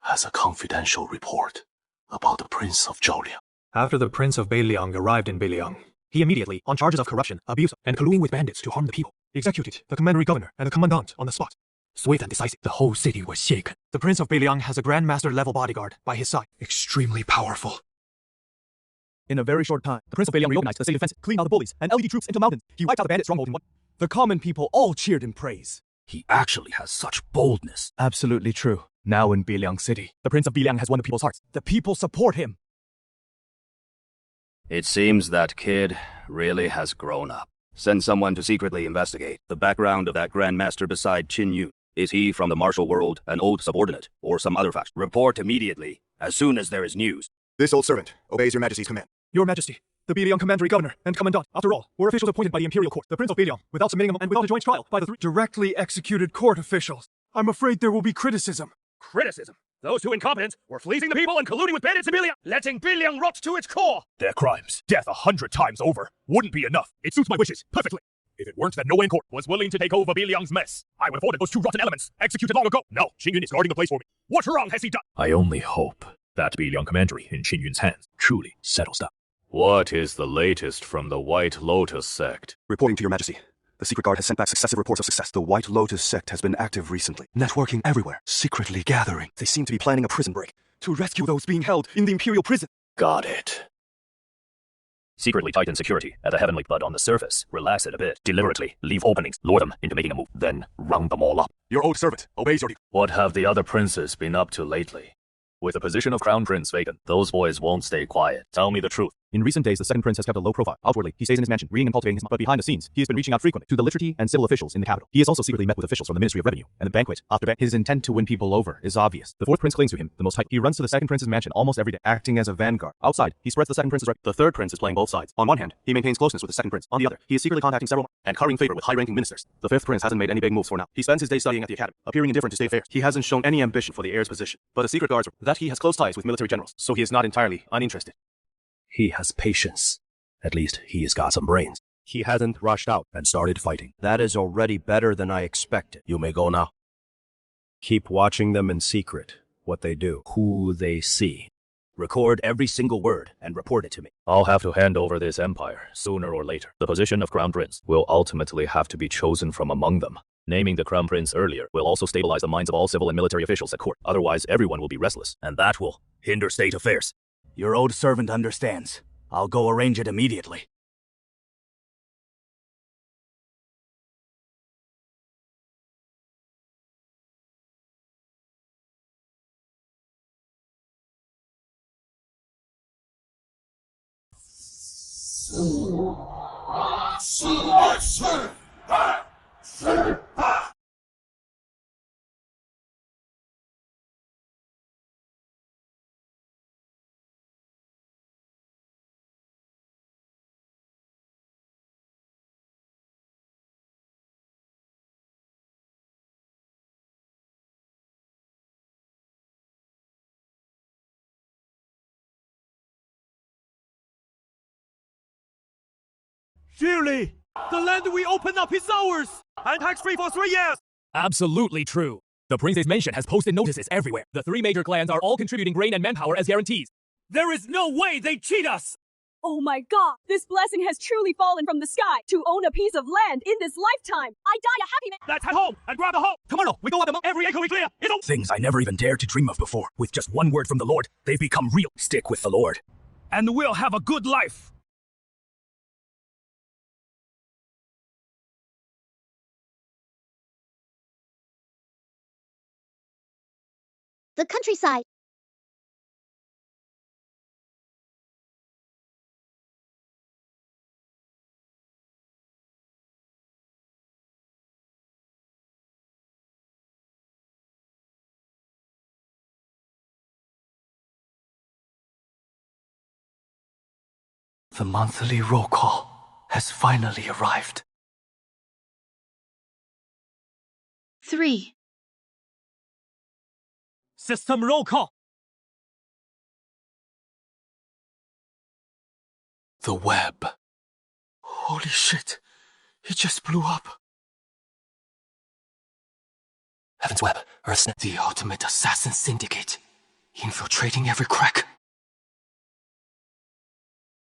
has a confidential report about the Prince of Zhaoliang. After the Prince of Beiliang arrived in Beiliang, he immediately, on charges of corruption, abuse, and colluding with bandits to harm the people, executed the commandery governor and the commandant on the spot. Swift and decisive, the whole city was shaken. The Prince of Beiliang has a grandmaster-level bodyguard by his side, extremely powerful. In a very short time, the Prince of Beiliang reorganized the city defense, cleaned out the bullies, and LED troops into mountains. He wiped out the bandit stronghold in one. The common people all cheered in praise. He actually has such boldness. Absolutely true. Now in Biliang City, the Prince of Biliang has won the people's hearts. The people support him. It seems that kid really has grown up. Send someone to secretly investigate the background of that Grandmaster beside Qin Yu. Is he from the martial world, an old subordinate, or some other faction? Report immediately, as soon as there is news. This old servant obeys your majesty's command. Your Majesty, the Biliang commandery governor and commandant, after all, were officials appointed by the imperial court. The Prince of Biliang, without submitting them and without a joint trial by the three directly executed court officials. I'm afraid there will be criticism. Criticism? Those two incompetents were fleecing the people and colluding with bandits in Biliang, letting Biliang rot to its core. Their crimes, death 100 times over, wouldn't be enough. It suits my wishes perfectly. If it weren't that no one in court was willing to take over Biliang's mess, I would have ordered those two rotten elements executed long ago. No, Qin Yun is guarding the place for me. What wrong has he done? I only hope that Biliang commandery in Qin Yun's hands truly settles down. What is the latest from the White Lotus sect? Reporting to your majesty. The secret guard has sent back successive reports of success. The White Lotus sect has been active recently, networking everywhere, secretly gathering. They seem to be planning a prison break to rescue those being held in the imperial prison. Got it. Secretly tighten security at the heavenly, but on the surface, relax it a bit. Deliberately leave openings, lure them into making a move, then round them all up. Your old servant obeys your... What have the other princes been up to lately? With the position of crown prince vacant, those boys won't stay quiet. Tell me the truth. In recent days, the second prince has kept a low profile. Outwardly, he stays in his mansion, reading and cultivating his... But behind the scenes, he has been reaching out frequently to the liturgy and civil officials in the capital. He has also secretly met with officials from the Ministry of Revenue, and the banquet after banquet. His intent to win people over is obvious. The fourth prince clings to him the most tight. He runs to the second prince's mansion almost every day, acting as a vanguard. Outside, he spreads the second prince's right. The third prince is playing both sides. On one hand, he maintains closeness with the second prince. On the other, he is secretly contacting several and currying favor with high-ranking ministers. The fifth prince hasn't made any big moves for now. He spends his days studying at the academy, appearing indifferent to state affairs. He hasn't shown any ambition for the heir's position, but the secret guards that he has close ties with military generals, so he is not entirely uninterested. He has patience. At least he has got some brains. He hasn't rushed out and started fighting. That is already better than I expected. You may go now. Keep watching them in secret, what they do, who they see. Record every single word and report it to me. I'll have to hand over this empire sooner or later. The position of crown prince will ultimately have to be chosen from among them. Naming the crown prince earlier will also stabilize the minds of all civil and military officials at court. Otherwise, everyone will be restless, and that will hinder state affairs. Your old servant understands. I'll go arrange it immediately. Surely, the land that we opened up is ours, and tax-free for 3 years! Absolutely true. The prince's mansion has posted notices everywhere. The three major clans are all contributing grain and manpower as guarantees. There is no way they cheat us! Oh my god, this blessing has truly fallen from the sky. To own a piece of land in this lifetime, I die a happy man. Let's head home and grab the hoe! Tomorrow, we go up among every acre we clear! Things I never even dared to dream of before. With just one word from the Lord, they've become real. Stick with the Lord. And we'll have a good life! The countryside. The monthly roll call has finally arrived. 3. System roll call! The web. Holy shit. It just blew up. Heaven's Web, Earth's Net, the ultimate assassin syndicate. Infiltrating every crack.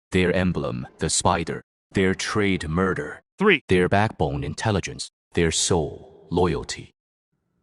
Their emblem, the spider. Their trade, murder. 3. Their backbone, intelligence. Their soul, loyalty.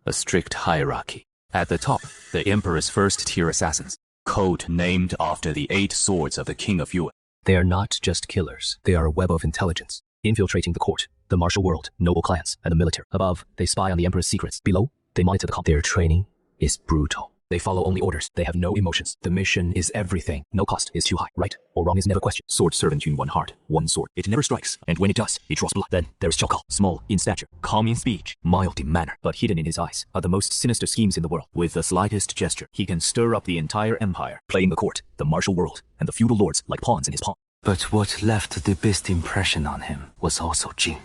A strict hierarchy. At the top, the Emperor's first-tier assassins, code named after the 8 swords of the King of Yuan. They are not just killers. They are a web of intelligence, infiltrating the court, the martial world, noble clans, and the military. Above, they spy on the Emperor's secrets. Below, they monitor the Their training is brutal. They follow only orders. They have no emotions. The mission is everything. No cost is too high. Right or wrong is never questioned. Sword servant in one heart, one sword. It never strikes, and when it does, it draws blood. Then there is Chokal, small in stature, calm in speech, mild in manner, but hidden in his eyes are the most sinister schemes in the world. With the slightest gesture, he can stir up the entire empire, playing the court, the martial world, and the feudal lords like pawns in his palm. But what left the best impression on him was also Jin.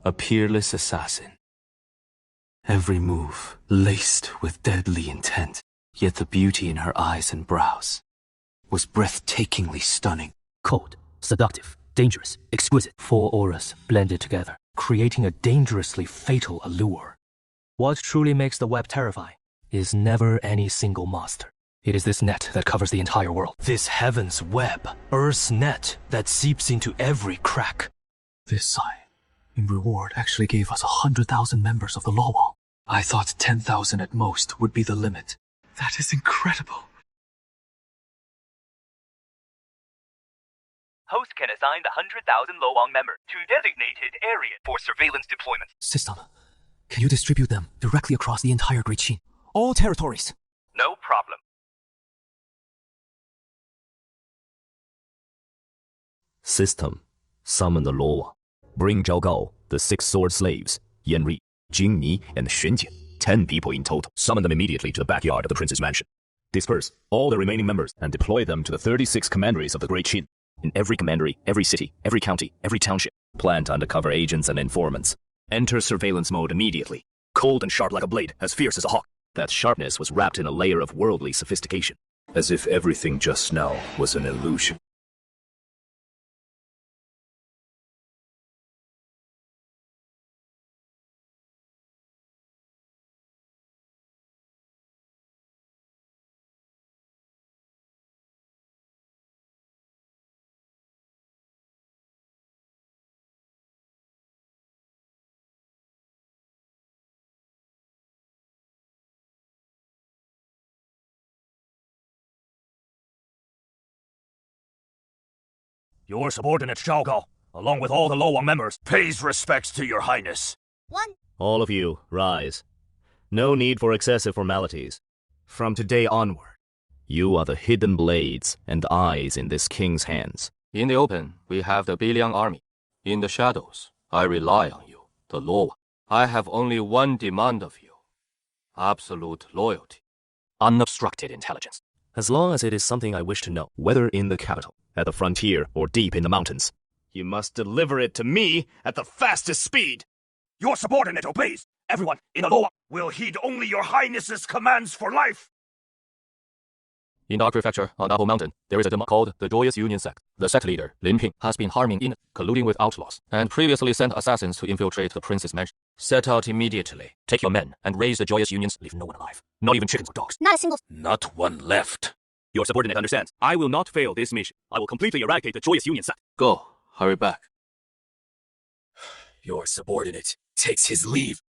A peerless assassin. Every move laced with deadly intent. Yet the beauty in her eyes and brows was breathtakingly stunning. Cold, seductive, dangerous, exquisite. 4 auras blended together, creating a dangerously fatal allure. What truly makes the web terrifying is never any single monster. It is this net that covers the entire world. This heaven's web, Earth's net that seeps into every crack. This sign, in reward, actually gave us 100,000 members of the Law Wall. I thought 10,000 at most would be the limit. That is incredible. Host can assign the 100,000 Lowang members to designated areas for surveillance deployment. System, can you distribute them directly across the entire Great Qin? All territories. No problem. System, summon the Lowang. Bring Zhao Gao, the 6 sword slaves, Yan Ri, Jing Ni, and Xuan Jie. 10 people in total. Summon them immediately to the backyard of the prince's mansion. Disperse all the remaining members and deploy them to the 36 commanderies of the Great Qin. In every commandery, every city, every county, every township. Plant undercover agents and informants. Enter surveillance mode immediately. Cold and sharp like a blade, as fierce as a hawk. That sharpness was wrapped in a layer of worldly sophistication. As if everything just now was an illusion. Your subordinate Zhao Gao, along with all the Lowang members, pays respects to your highness. All of you, rise. No need for excessive formalities. From today onward, you are the hidden blades and eyes in this king's hands. In the open, we have the Biliang army. In the shadows, I rely on you, the Lowang. I have only one demand of you. Absolute loyalty. Unobstructed intelligence. As long as it is something I wish to know, whether in the capital, at the frontier, or deep in the mountains, you must deliver it to me at the fastest speed. Your subordinate obeys. Everyone in the Lowang will heed only your highness's commands for life. In Dark Prefecture, on Apple Mountain, there is a demo called the Joyous Union Sect. The sect leader, Lin Ping, has been harming in, colluding with outlaws, and previously sent assassins to infiltrate the prince's mansion. Set out immediately. Take your men and raise the Joyous Unions. Leave no one alive. Not even chickens or dogs. Not a single. Not one left. Your subordinate understands. I will not fail this mission. I will completely eradicate the Joyous Union sect. Go. Hurry back. Your subordinate takes his leave.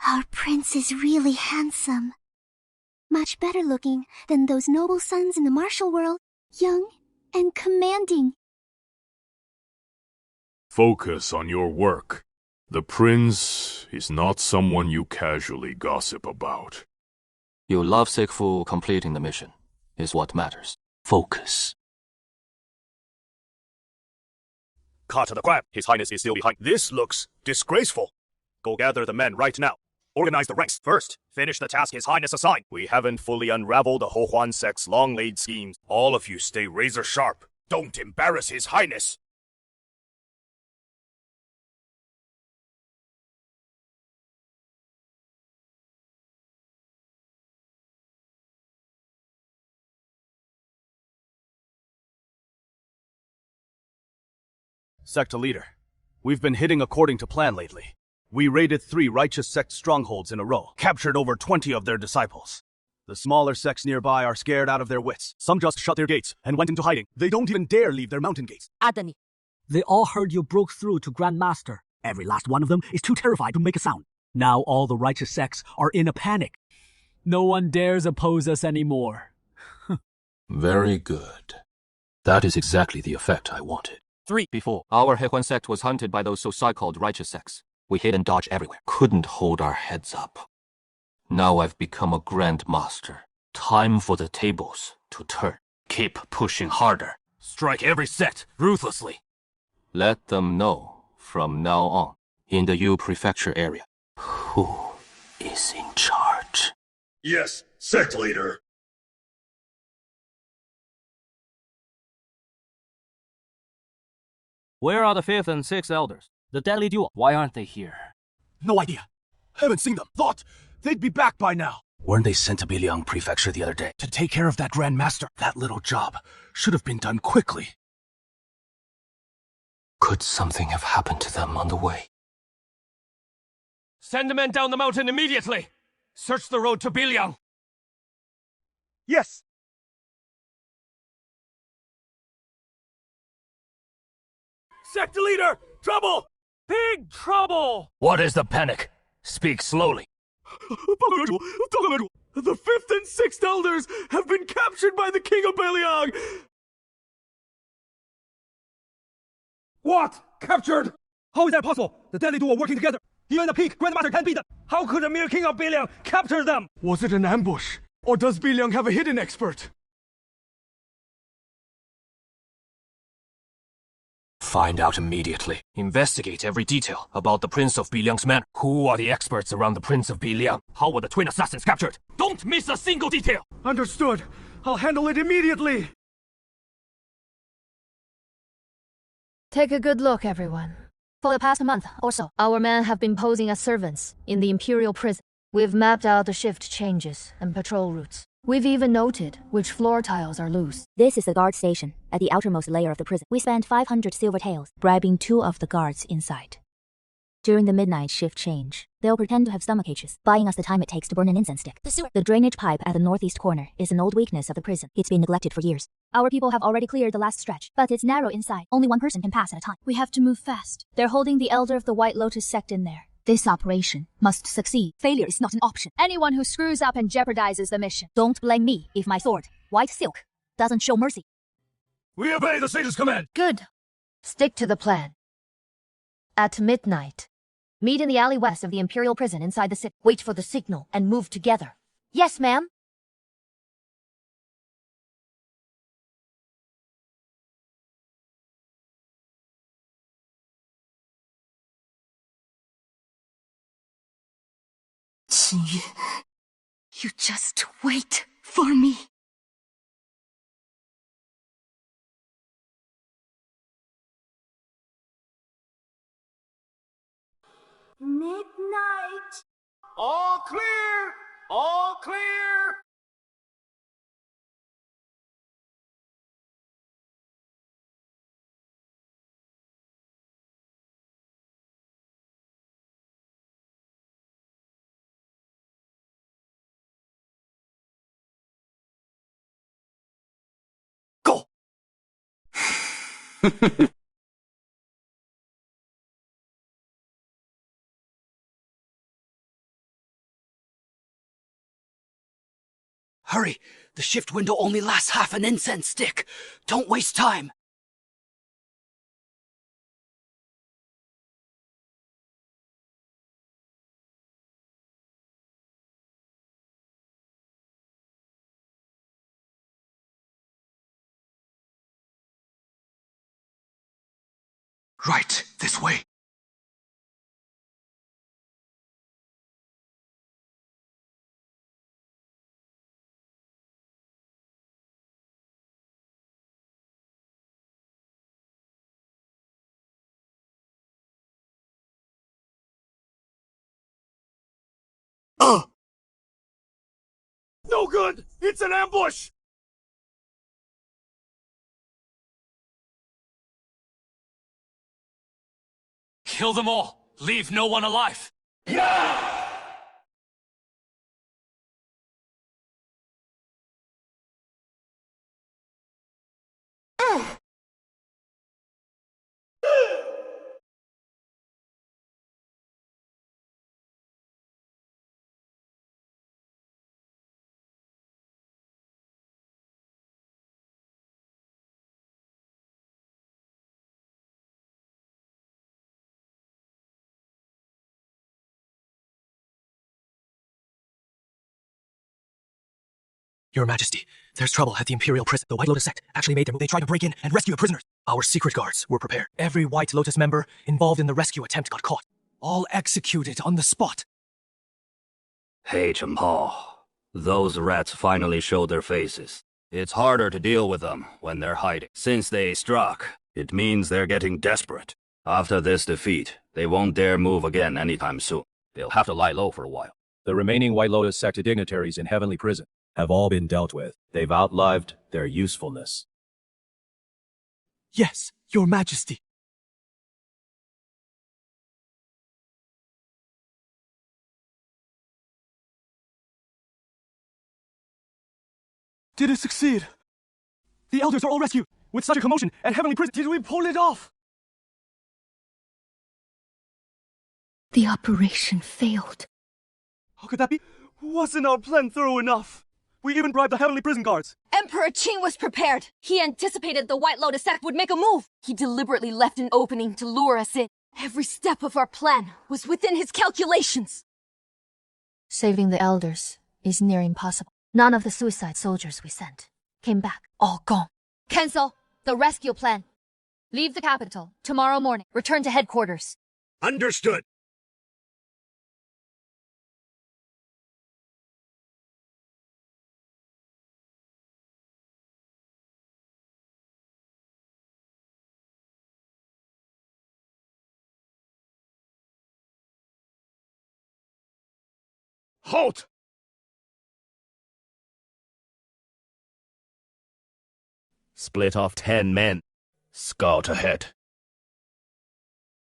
Our prince is really handsome. Much better looking than those noble sons in the martial world. Young and commanding. Focus on your work. The prince is not someone you casually gossip about. Your lovesick fool completing the mission is what matters. Focus. Carter the Crab, His Highness is still behind. This looks disgraceful. Go gather the men right now. Organize the ranks. First, finish the task His Highness assigned. We haven't fully unraveled the Ho Huan sect's long-laid schemes. All of you stay razor sharp. Don't embarrass His Highness. Sector leader, we've been hitting according to plan lately. We raided 3 righteous sect strongholds in a row, captured over 20 of their disciples. The smaller sects nearby are scared out of their wits. Some just shut their gates and went into hiding. They don't even dare leave their mountain gates. Adani. They all heard you broke through to Grand Master. Every last one of them is too terrified to make a sound. Now all the righteous sects are in a panic. No one dares oppose us anymore. Very good. That is exactly the effect I wanted. 3. Before, our Hehuan sect was hunted by those so-called righteous sects. We hid and dodged everywhere. Couldn't hold our heads up. Now I've become a Grand Master. Time for the tables to turn. Keep pushing harder. Strike every sect, ruthlessly. Let them know, from now on, in the Yu Prefecture area, who is in charge. Yes, sect leader. Where are the 5th and 6th elders? The deadly duel. Why aren't they here? No idea. Haven't seen them. Thought they'd be back by now. Weren't they sent to Biliang Prefecture the other day? To take care of that Grand Master. That little job should have been done quickly. Could something have happened to them on the way? Send the men down the mountain immediately. Search the road to Biliang. Yes. Sector leader! Trouble! big trouble! What is the panic? Speak slowly. The fifth and sixth elders have been captured by the King of Beliang! What? Captured? How is that possible? The deadly duo working together. Even the peak Grandmaster can't beat them. How could the mere King of Beliang capture them? Was it an ambush? Or does Beliang have a hidden expert? Find out immediately. Investigate every detail about the Prince of Biliang's men. Who are the experts around the Prince of Biliang? How were the twin assassins captured? Don't miss a single detail! Understood. I'll handle it immediately. Take a good look, everyone. For the past month or so, our men have been posing as servants in the Imperial prison. We've mapped out the shift changes and patrol routes. We've even noted which floor tiles are loose. This is the guard station at the outermost layer of the prison. We spent 500 silver taels, bribing 2 of the guards inside. During the midnight shift change, they'll pretend to have stomachaches, buying us the time it takes to burn an incense stick. The drainage pipe at the northeast corner is an old weakness of the prison. It's been neglected for years. Our people have already cleared the last stretch, but it's narrow inside. Only one person can pass at a time. We have to move fast. They're holding the Elder of the White Lotus sect in there. This operation must succeed. Failure is not an option. Anyone who screws up and jeopardizes the mission. Don't blame me if my sword, white silk, doesn't show mercy. We obey the sage's command. Good. Stick to the plan. At midnight, meet in the alley west of the Imperial prison inside the city. Wait for the signal and move together. Yes, ma'am. You just wait for me. Midnight. All clear! All clear! Hurry! The shift window only lasts half an incense stick. Don't waste time. Right, this way. No good! It's an ambush! Kill them all! Leave no one alive! Yeah! Your Majesty, there's trouble at the Imperial prison. The White Lotus sect actually made their move. They tried to break in and rescue prisoners. Our secret guards were prepared. Every White Lotus member involved in the rescue attempt got caught. All executed on the spot. Hey, Chimpa. Those rats finally showed their faces. It's harder to deal with them when they're hiding. Since they struck, it means they're getting desperate. After this defeat, they won't dare move again anytime soon. They'll have to lie low for a while. The remaining White Lotus sect dignitaries in Heavenly Prison have all been dealt with. They've outlived their usefulness. Yes, Your Majesty. Did it succeed? The elders are all rescued! With such a commotion and Heavenly Prison, did we pull it off? The operation failed. How could that be? Wasn't our plan thorough enough? We even bribed the heavenly prison guards. Emperor Qing was prepared. He anticipated the White Lotus sect would make a move. He deliberately left an opening to lure us in. Every step of our plan was within his calculations. Saving the elders is near impossible. None of the suicide soldiers we sent came back. All gone. Cancel the rescue plan. Leave the capital tomorrow morning. Return to headquarters. Understood. Halt! Split off 10 men. Scout ahead.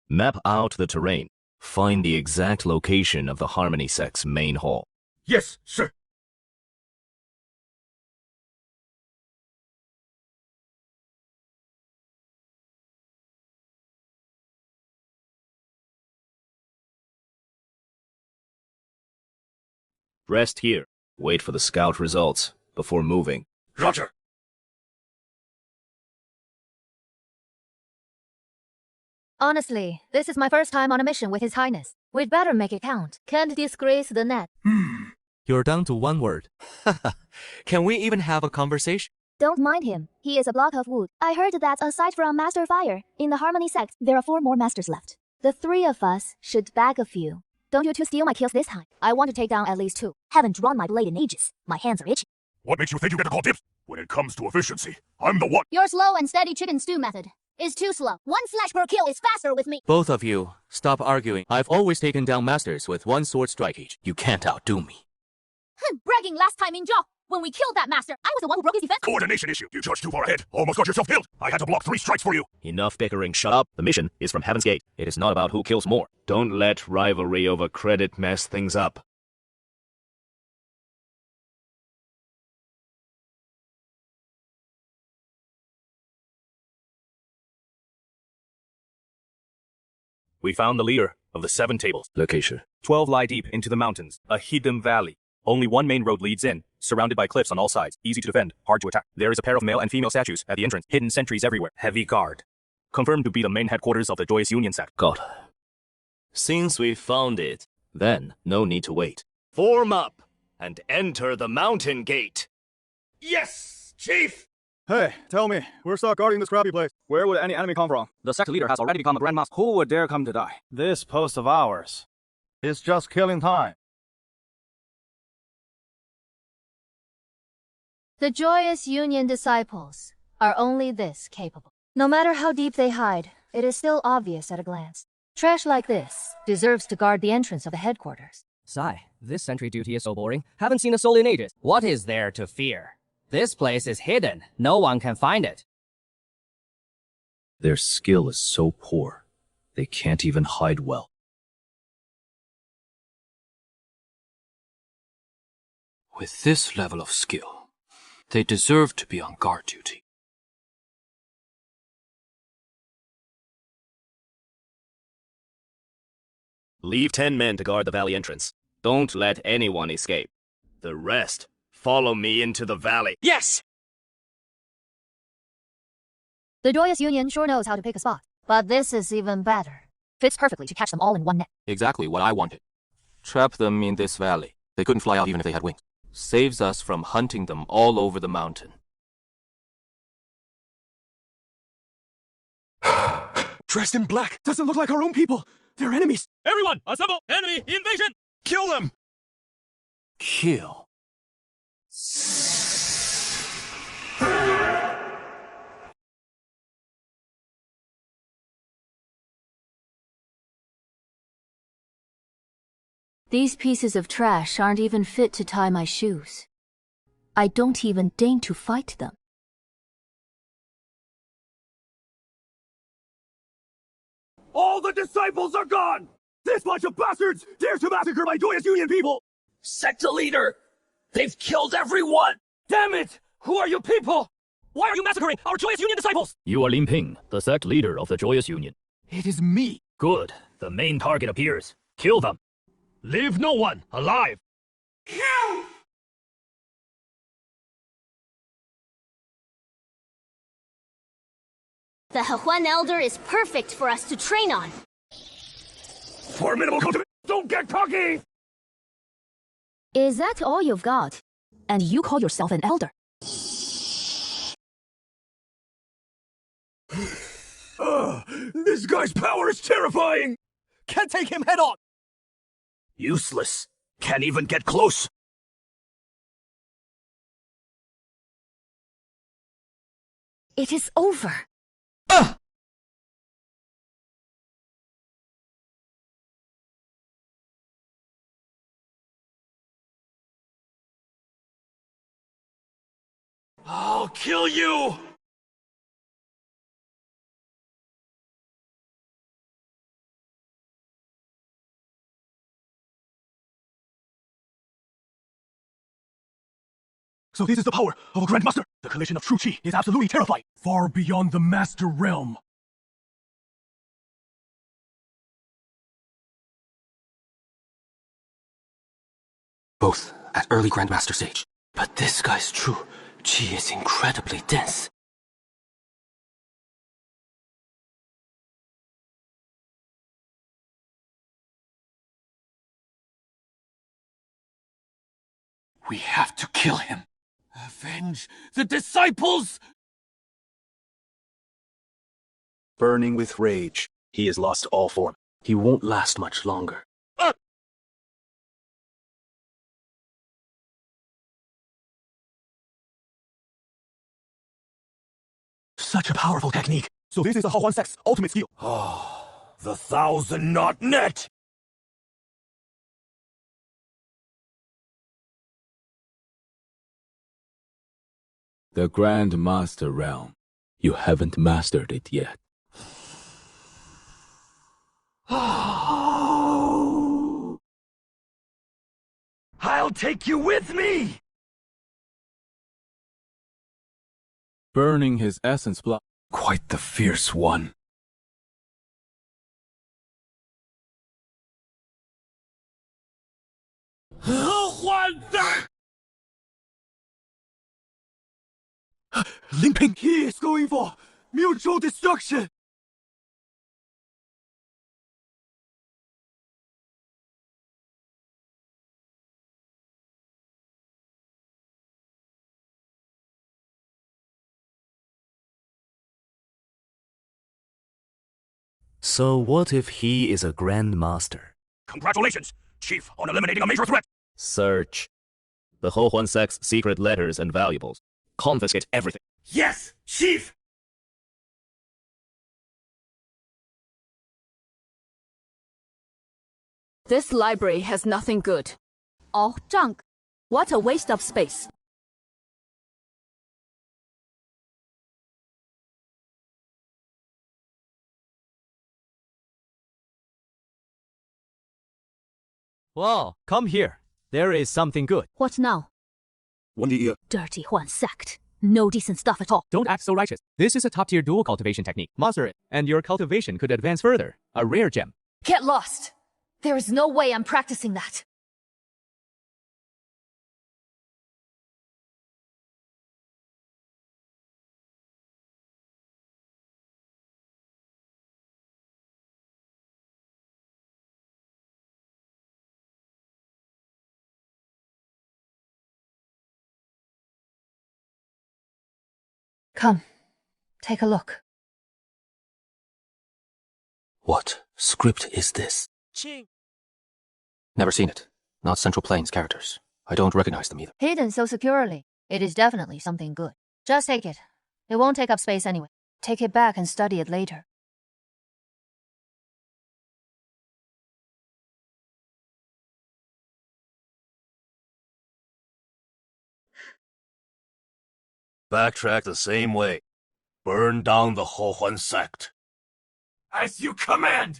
Map out the terrain. Find the exact location of the Harmony Sect's main hall. Yes, sir. Rest here. Wait for the scout results before moving. Roger. Honestly, this is my first time on a mission with His Highness. We'd better make it count. Can't disgrace the net. You're down to one word. Can we even have a conversation? Don't mind him. He is a block of wood. I heard that aside from Master Fire, in the Harmony sect, there are 4 more masters left. The 3 of us should bag a few. Don't you two steal my kills this time. I want to take down at least 2. Haven't drawn my blade in ages. My hands are itchy. What makes you think you get to call dibs? When it comes to efficiency, I'm the one. Your slow and steady chicken stew method is too slow. 1 slash per kill is faster with me. Both of you, stop arguing. I've always taken down masters with 1 sword strike each. You can't outdo me. Bragging last time in Jaw. When we killed that master, I was the one who broke his defense. Coordination issue. You charged too far ahead. Almost got yourself killed. I had to block 3 strikes for you. Enough bickering, shut up. The mission is from Heaven's Gate. It is not about who kills more. Don't let rivalry over credit mess things up. We found the leader of the 7 tables. Location. 12 lie deep into the mountains, a hidden valley. Only one main road leads in, surrounded by cliffs on all sides, easy to defend, hard to attack. There is a pair of male and female statues at the entrance, hidden sentries everywhere, heavy guard. Confirmed to be the main headquarters of the Joyous Union sect. God. Since we found it, then no need to wait. Form up and enter the mountain gate. Yes, Chief! Hey, tell me, we're stuck guarding this crappy place. Where would any enemy come from? The sect leader has already become a Grand Master. Who would dare come to die? This post of ours is just killing time. The Joyous Union disciples are only this capable. No matter how deep they hide, it is still obvious at a glance. Trash like this deserves to guard the entrance of the headquarters. Sigh, this sentry duty is so boring. Haven't seen a soul in ages. What is there to fear? This place is hidden. No one can find it. Their skill is so poor, they can't even hide well. With this level of skill, they deserve to be on guard duty. Leave 10 men to guard the valley entrance. Don't let anyone escape. The rest, follow me into the valley. Yes! The Joyous Union sure knows how to pick a spot. But this is even better. Fits perfectly to catch them all in one net. Exactly what I wanted. Trap them in this valley. They couldn't fly out even if they had wings. Saves us from hunting them all over the mountain. Dressed in black. Doesn't look like our own people. They're enemies. Everyone, assemble! Enemy invasion! Kill them! Kill. These pieces of trash aren't even fit to tie my shoes. I don't even deign to fight them. All the disciples are gone! This bunch of bastards dares to massacre my Joyous Union people! Sect leader! They've killed everyone! Damn it! Who are you people? Why are you massacring our Joyous Union disciples? You are Lin Ping, the sect leader of the Joyous Union. It is me. Good. The main target appears. Kill them. Leave no one alive. The Hehuan Elder is perfect for us to train on. Formidable cultivation. Don't get cocky! Is that all you've got? And you call yourself an elder? This guy's power is terrifying! Can't take him head on! Useless. Can't even get close. It is over. I'll kill you! So this is the power of a Grandmaster. The collision of true chi is absolutely terrifying. Far beyond the Master Realm. Both at early Grandmaster stage. But this guy's true chi is incredibly dense. We have to kill him. Avenge the disciples! Burning with rage, he has lost all form. He won't last much longer. Such a powerful technique. So this is the Hehuan sect's ultimate skill. Oh, the 1,000-knot net! The Grand Master Realm. You haven't mastered it yet. I'll take you with me! Burning his essence blood. Quite the fierce one. Limping, he is going for mutual destruction. So what if he is a Grand Master? Congratulations, Chief, on eliminating a major threat! Search the Hehuan sect's secret letters and valuables. Confiscate everything. Yes, Chief! This library has nothing good. All junk. What a waste of space. Well, come here. There is something good. What now? Dirty Huan sect. No decent stuff at all. Don't act so righteous. This is a top-tier dual cultivation technique. Master it, and your cultivation could advance further. A rare gem. Get lost! There is no way I'm practicing that. Come, take a look. What script is this? Never seen it. Not Central Plains characters. I don't recognize them either. Hidden so securely. It is definitely something good. Just take it. It won't take up space anyway. Take it back and study it later. Backtrack the same way. Burn down the Hehuan sect. As you command!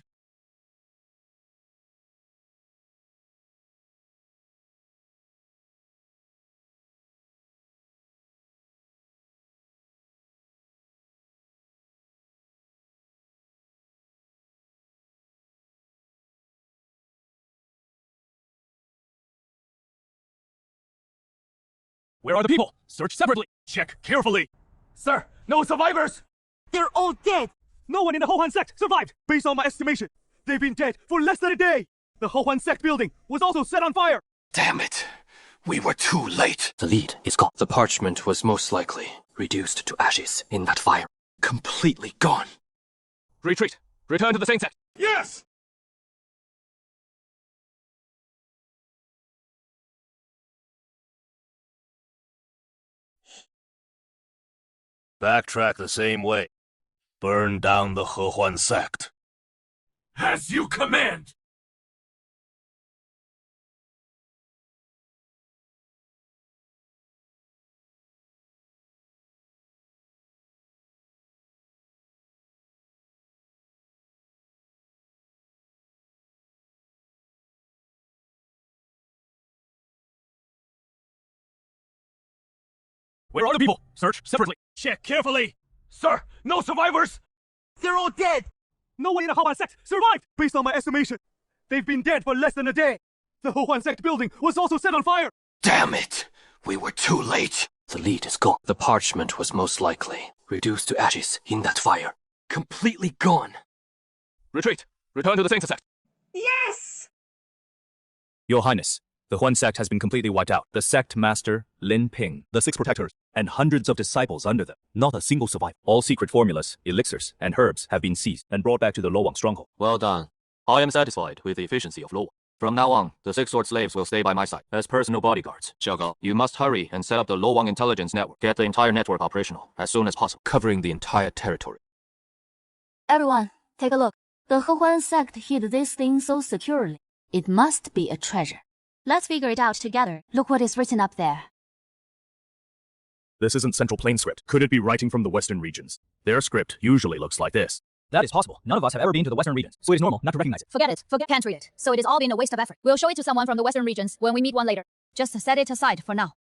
Where are the people? Search separately. Check carefully. Sir, no survivors! They're all dead! No one in the Hohan sect survived! Based on my estimation, they've been dead for less than a day! The Hohan sect building was also set on fire! Damn it! We were too late! The lead is gone. The parchment was most likely reduced to ashes in that fire. Completely gone. Retreat. Return to the same set. Yes! Backtrack the same way. Burn down the Hehuan sect. As you command! Where are the people? Search separately. Check carefully. Sir, no survivors! They're all dead! No one in the Hohan sect survived! Based on my estimation, they've been dead for less than a day! The Hohan sect building was also set on fire! Damn it! We were too late! The lead is gone. The parchment was most likely reduced to ashes in that fire. Completely gone. Retreat. Return to the same set. Yes! Your Highness, the Huan sect has been completely wiped out. The sect master, Lin Ping, the 6 protectors, and hundreds of disciples under them. Not a single survivor. All secret formulas, elixirs, and herbs have been seized and brought back to the Luowang stronghold. Well done. I am satisfied with the efficiency of Luowang. From now on, the 6 sword slaves will stay by my side as personal bodyguards. Xiaogao, you must hurry and set up the Luowang intelligence network. Get the entire network operational as soon as possible, covering the entire territory. Everyone, take a look. The Hehuan sect hid this thing so securely. It must be a treasure. Let's figure it out together. Look what is written up there. This isn't Central Plain script. Could it be writing from the western regions? Their script usually looks like this. That is possible. None of us have ever been to the western regions, so it is normal not to recognize it. Forget it. Can't read it. So it is all been a waste of effort. We'll show it to someone from the western regions when we meet one later. Just set it aside for now.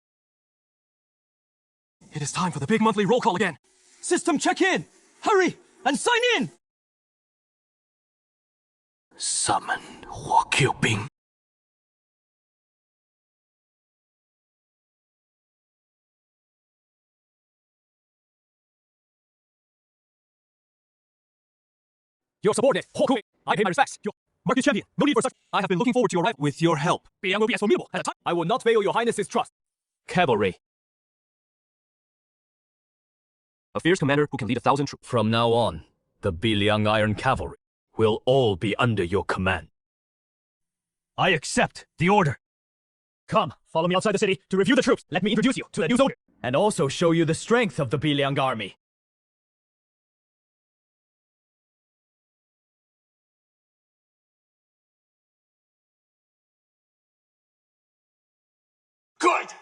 It is time for the big monthly roll call again. System check-in! Hurry! And sign in! Summon Huo Bing. Your subordinate, Huo Ku. I pay my respects. Your market champion. No need for such. I have been looking forward to your arrival. With your help, Biliang will be as formidable at a time. I will not fail your Highness's trust. Cavalry. A fierce commander who can lead 1,000 troops. From now on, the Biliang Iron Cavalry will all be under your command. I accept the order. Come, follow me outside the city to review the troops. Let me introduce you to the new soldier. And also show you the strength of the Biliang army. Good!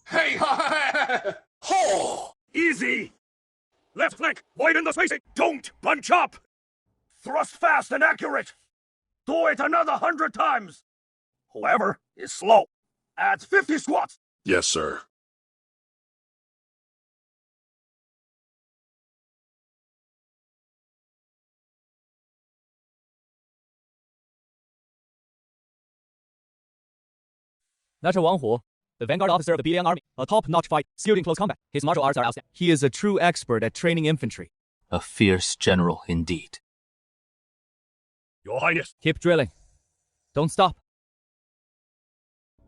Hey, ho! Easy! Left flank, widen the spacing! Don't bunch up! Thrust fast and accurate! Do it another 100 times! Whoever is slow adds 50 squats! Yes, sir. That's Wang Huo, the vanguard officer of the Biliang army, a top-notch fighter, skilled in close combat. His martial arts are outstanding. He is a true expert at training infantry. A fierce general indeed. Your Highness. Keep drilling. Don't stop.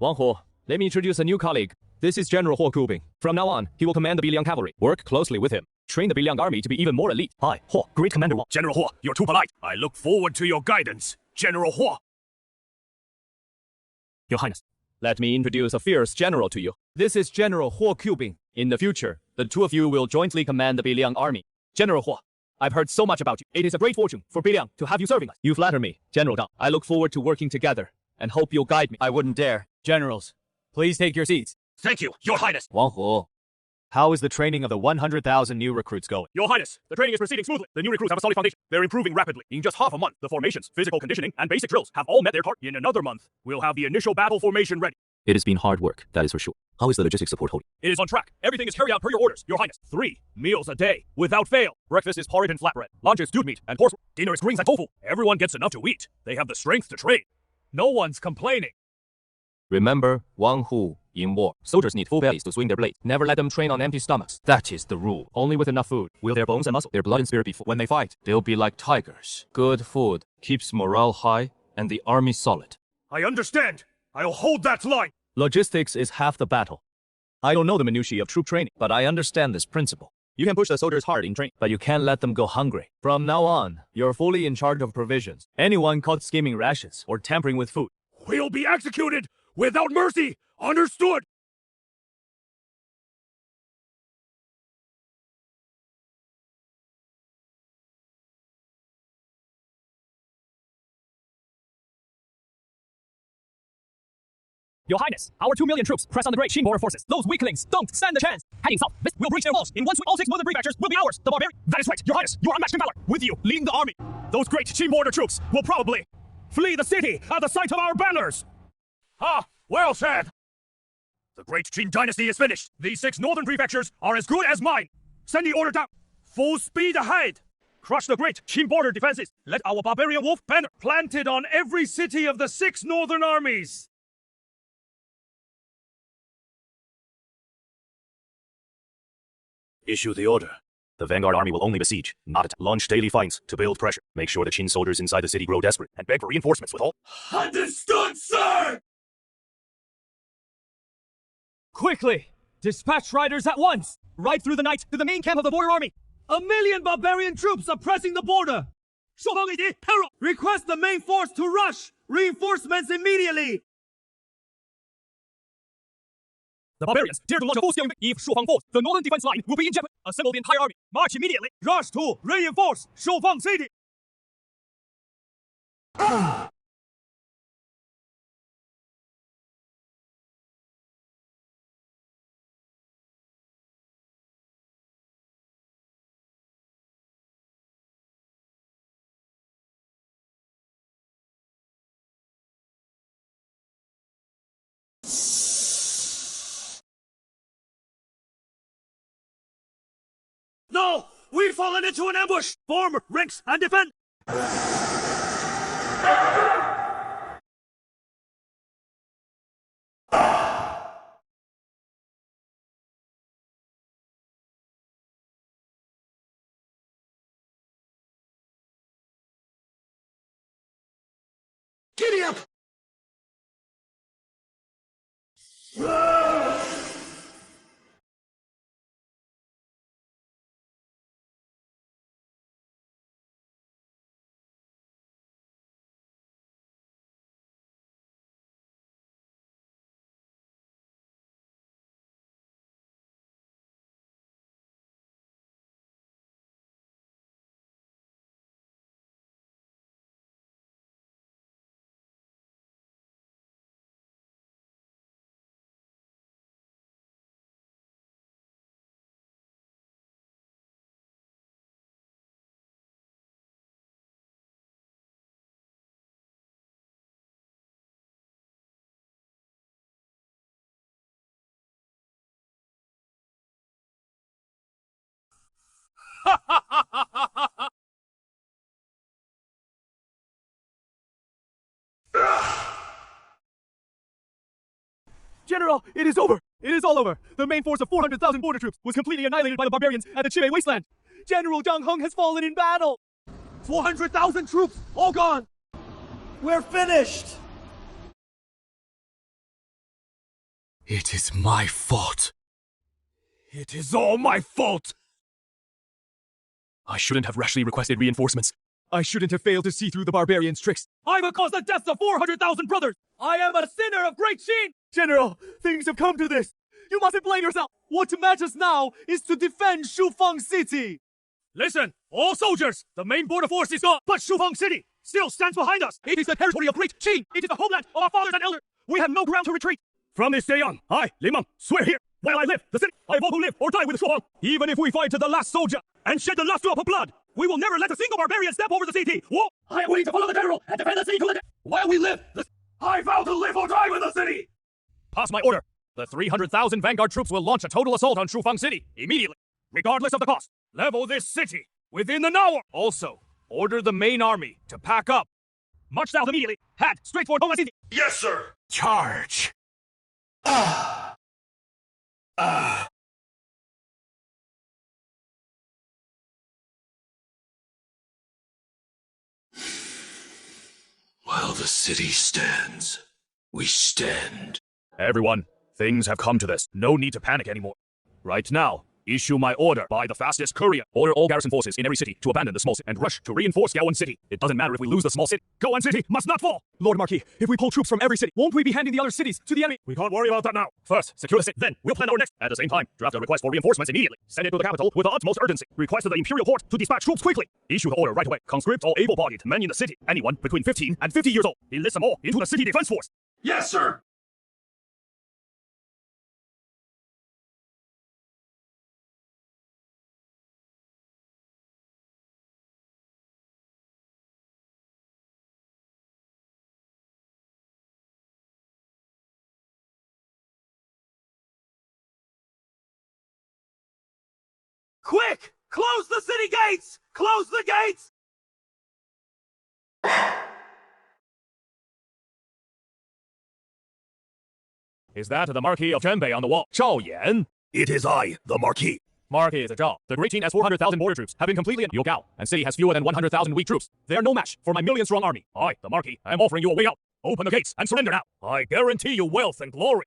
Wang Huo, let me introduce a new colleague. This is General Huo Kubing. From now on, he will command the Biliang cavalry. Work closely with him. Train the Biliang army to be even more elite. Hi, Huo, great Commander Huo. General Huo, you're too polite. I look forward to your guidance, General Huo. Your Highness. Let me introduce a fierce general to you. This is General Huo Kubing. In the future, the two of you will jointly command the Biliang army. General Huo, I've heard so much about you. It is a great fortune for Biliang to have you serving us. You flatter me, General Dao. I look forward to working together and hope you'll guide me. I wouldn't dare. Generals, please take your seats. Thank you, Your Highness. Wang Huo. How is the training of the 100,000 new recruits going? Your Highness, the training is proceeding smoothly. The new recruits have a solid foundation. They're improving rapidly. In just half a month, the formations, physical conditioning, and basic drills have all met their target. In another month, we'll have the initial battle formation ready. It has been hard work, that is for sure. How is the logistics support holding? It is on track. Everything is carried out per your orders, Your Highness. 3 meals a day, without fail. Breakfast is porridge and flatbread. Lunch is stewed meat and pork. Dinner is greens and tofu. Everyone gets enough to eat. They have the strength to train. No one's complaining. Remember, Wang Hu in war. Soldiers need full bellies to swing their blades. Never let them train on empty stomachs. That is the rule. Only with enough food. Will their bones and muscle, their blood and spirit be full? When they fight, they'll be like tigers. Good food keeps morale high and the army solid. I understand. I'll hold that line. Logistics is half the battle. I don't know the minutiae of troop training, but I understand this principle. You can push the soldiers hard in training, but you can't let them go hungry. From now on, you're fully in charge of provisions. Anyone caught skimming rations or tampering with food will be executed without mercy. Understood? Your Highness, our 2 million troops press on the great Qin border forces. Those weaklings don't stand a chance. Heading south, this will breach their walls. In one sweep, all 6 northern prefectures will be ours. The barbarian. That is right, Your Highness. You are unmatched in valor. With you, leading the army, those great Qin border troops will probably flee the city at the sight of our banners. Ah, well said. The great Qin dynasty is finished. These 6 northern prefectures are as good as mine. Send the order down. Full speed ahead. Crush the great Qin border defenses. Let our barbarian wolf banner planted on every city of the 6 northern armies. Issue the order. The vanguard army will only besiege, not attack. Launch daily finds to build pressure. Make sure the Qin soldiers inside the city grow desperate and beg for reinforcements with all. Understood, sir! Quickly! Dispatch riders at once! Right through the night to the main camp of the border army! 1 million barbarian troops are pressing the border! Request the main force to rush! Reinforcements immediately! The barbarians dare to launch a full-scale invasion. If Shufang falls, the northern defense line will be in jeopardy. Assemble the entire army. March immediately. Rush to reinforce Shufang City! No! We've fallen into an ambush! Form ranks and defend! Giddy up! General, it is over! It is all over! The main force of 400,000 border troops was completely annihilated by the barbarians at the Chime wasteland! General Zhang Heng has fallen in battle! 400,000 troops, all gone! We're finished! It is my fault. It is all my fault! I shouldn't have rashly requested reinforcements. I shouldn't have failed to see through the barbarians' tricks. I will cause the deaths of 400,000 brothers! I am a sinner of great Qin! General, things have come to this. You mustn't blame yourself. What matters now is to defend Shufang City. Listen, all soldiers, the main border force is gone, but Shufang City still stands behind us. It is the territory of great Qin. It is the homeland of our fathers and elders. We have no ground to retreat. From this day on, I, Li Meng, swear here, while I live, the city, I vow to live or die with Shufang. Even if we fight to the last soldier and shed the last drop of blood, we will never let a single barbarian step over the city. Whoa! I am willing to follow the general and defend the city to the death. While we live, I vow to live or die with the city. Pass my order. The 300,000 vanguard troops will launch a total assault on Shufang City immediately, regardless of the cost. Level this city within an hour. Also, order the main army to pack up. March south immediately. Head straight for Dongla City. Yes, sir. Charge! While the city stands, we stand. Everyone, things have come to this. No need to panic anymore. Right now, issue my order by the fastest courier. Order all garrison forces in every city to abandon the small city and rush to reinforce Gaoan City. It doesn't matter if we lose the small city. Gaoan City must not fall. Lord Marquis, if we pull troops from every city, won't we be handing the other cities to the enemy? We can't worry about that now. First, secure the city. Then, we'll plan our next. At the same time, draft a request for reinforcements immediately. Send it to the capital with the utmost urgency. Request of the Imperial Court to dispatch troops quickly. Issue the order right away. Conscript all able-bodied men in the city. Anyone between 15 and 50 years old. Enlist them all into the city defense force. Yes, sir. Quick! Close the city gates! Close the gates! Is that the Marquis of Zhenbei on the wall? Zhao Yan? It is I, the Marquis. Marquis is a Zhao. The Great Qin has 400,000 border troops, have been completely in Yogao, and city has fewer than 100,000 weak troops. They are no match for my million-strong army. I, the Marquis, am offering you a way out. Open the gates and surrender now. I guarantee you wealth and glory.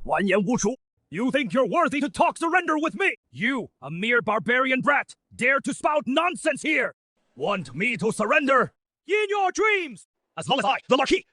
Wan Yan Wu Chu, you think you're worthy to talk surrender with me? You, a mere barbarian brat, dare to spout nonsense here? Want me to surrender? In your dreams! As long as I, the Marquis,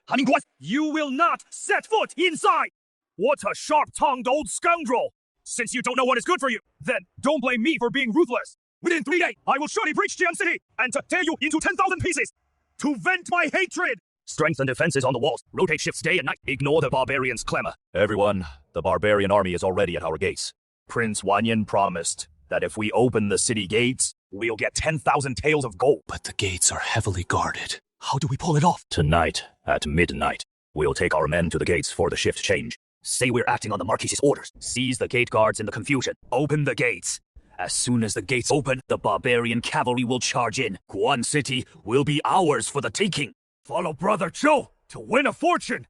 you will not set foot inside! What a sharp-tongued old scoundrel! Since you don't know what is good for you, then don't blame me for being ruthless. Within 3 days, I will surely breach Jian City and to tear you into 10,000 pieces to vent my hatred! Strengthen defenses on the walls. Rotate shifts day and night. Ignore the barbarians' clamor. Everyone, the barbarian army is already at our gates. Prince Wanyan promised that if we open the city gates, we'll get 10,000 taels of gold. But the gates are heavily guarded. How do we pull it off? Tonight, at midnight, we'll take our men to the gates for the shift change. Say we're acting on the Marquis's orders. Seize the gate guards in the confusion. Open the gates. As soon as the gates open, the barbarian cavalry will charge in. Guan City will be ours for the taking. Follow Brother Zhou to win a fortune!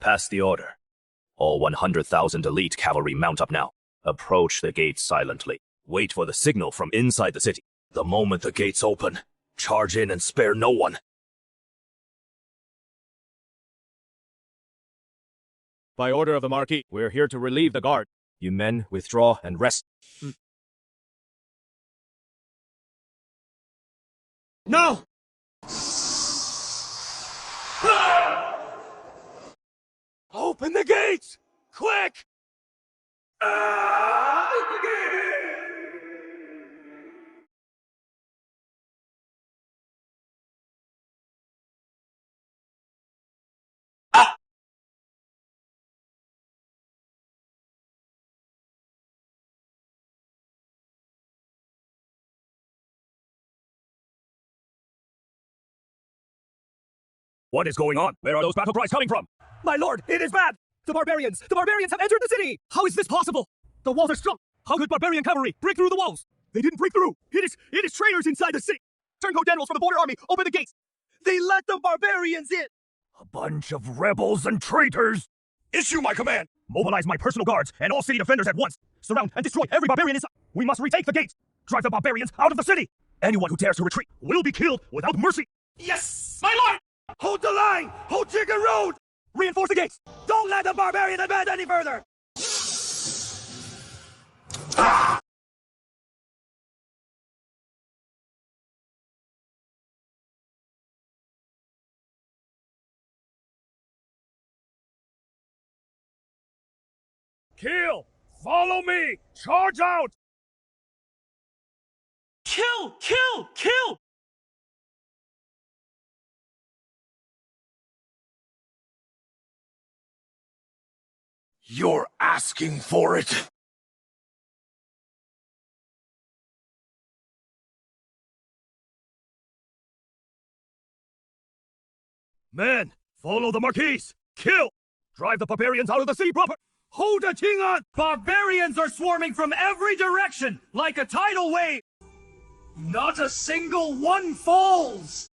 Pass the order. All 100,000 elite cavalry mount up now. Approach the gates silently. Wait for the signal from inside the city. The moment the gates open, charge in and spare no one. By order of the Marquis, we're here to relieve the guard. You men, withdraw and rest. No! Open the gates! Quick! What is going on? Where are those battle cries coming from? My lord, it is bad! The barbarians have entered the city! How is this possible? The walls are strong! How could barbarian cavalry break through the walls? They didn't break through! It is traitors inside the city! Turncoat generals from the border army, open the gates! They let the barbarians in! A bunch of rebels and traitors! Issue my command! Mobilize my personal guards and all city defenders at once! Surround and destroy every barbarian inside! We must retake the gates! Drive the barbarians out of the city! Anyone who dares to retreat will be killed without mercy! Yes, my lord! Hold the line! Hold Chicken Road! Reinforce the gates! Don't let the barbarian advance any further! Kill! Follow me! Charge out! Kill! Kill! Kill! You're asking for it! Men, follow the Marquis! Kill! Drive the barbarians out of the city proper! Hold the king on! Barbarians are swarming from every direction, like a tidal wave! Not a single one falls!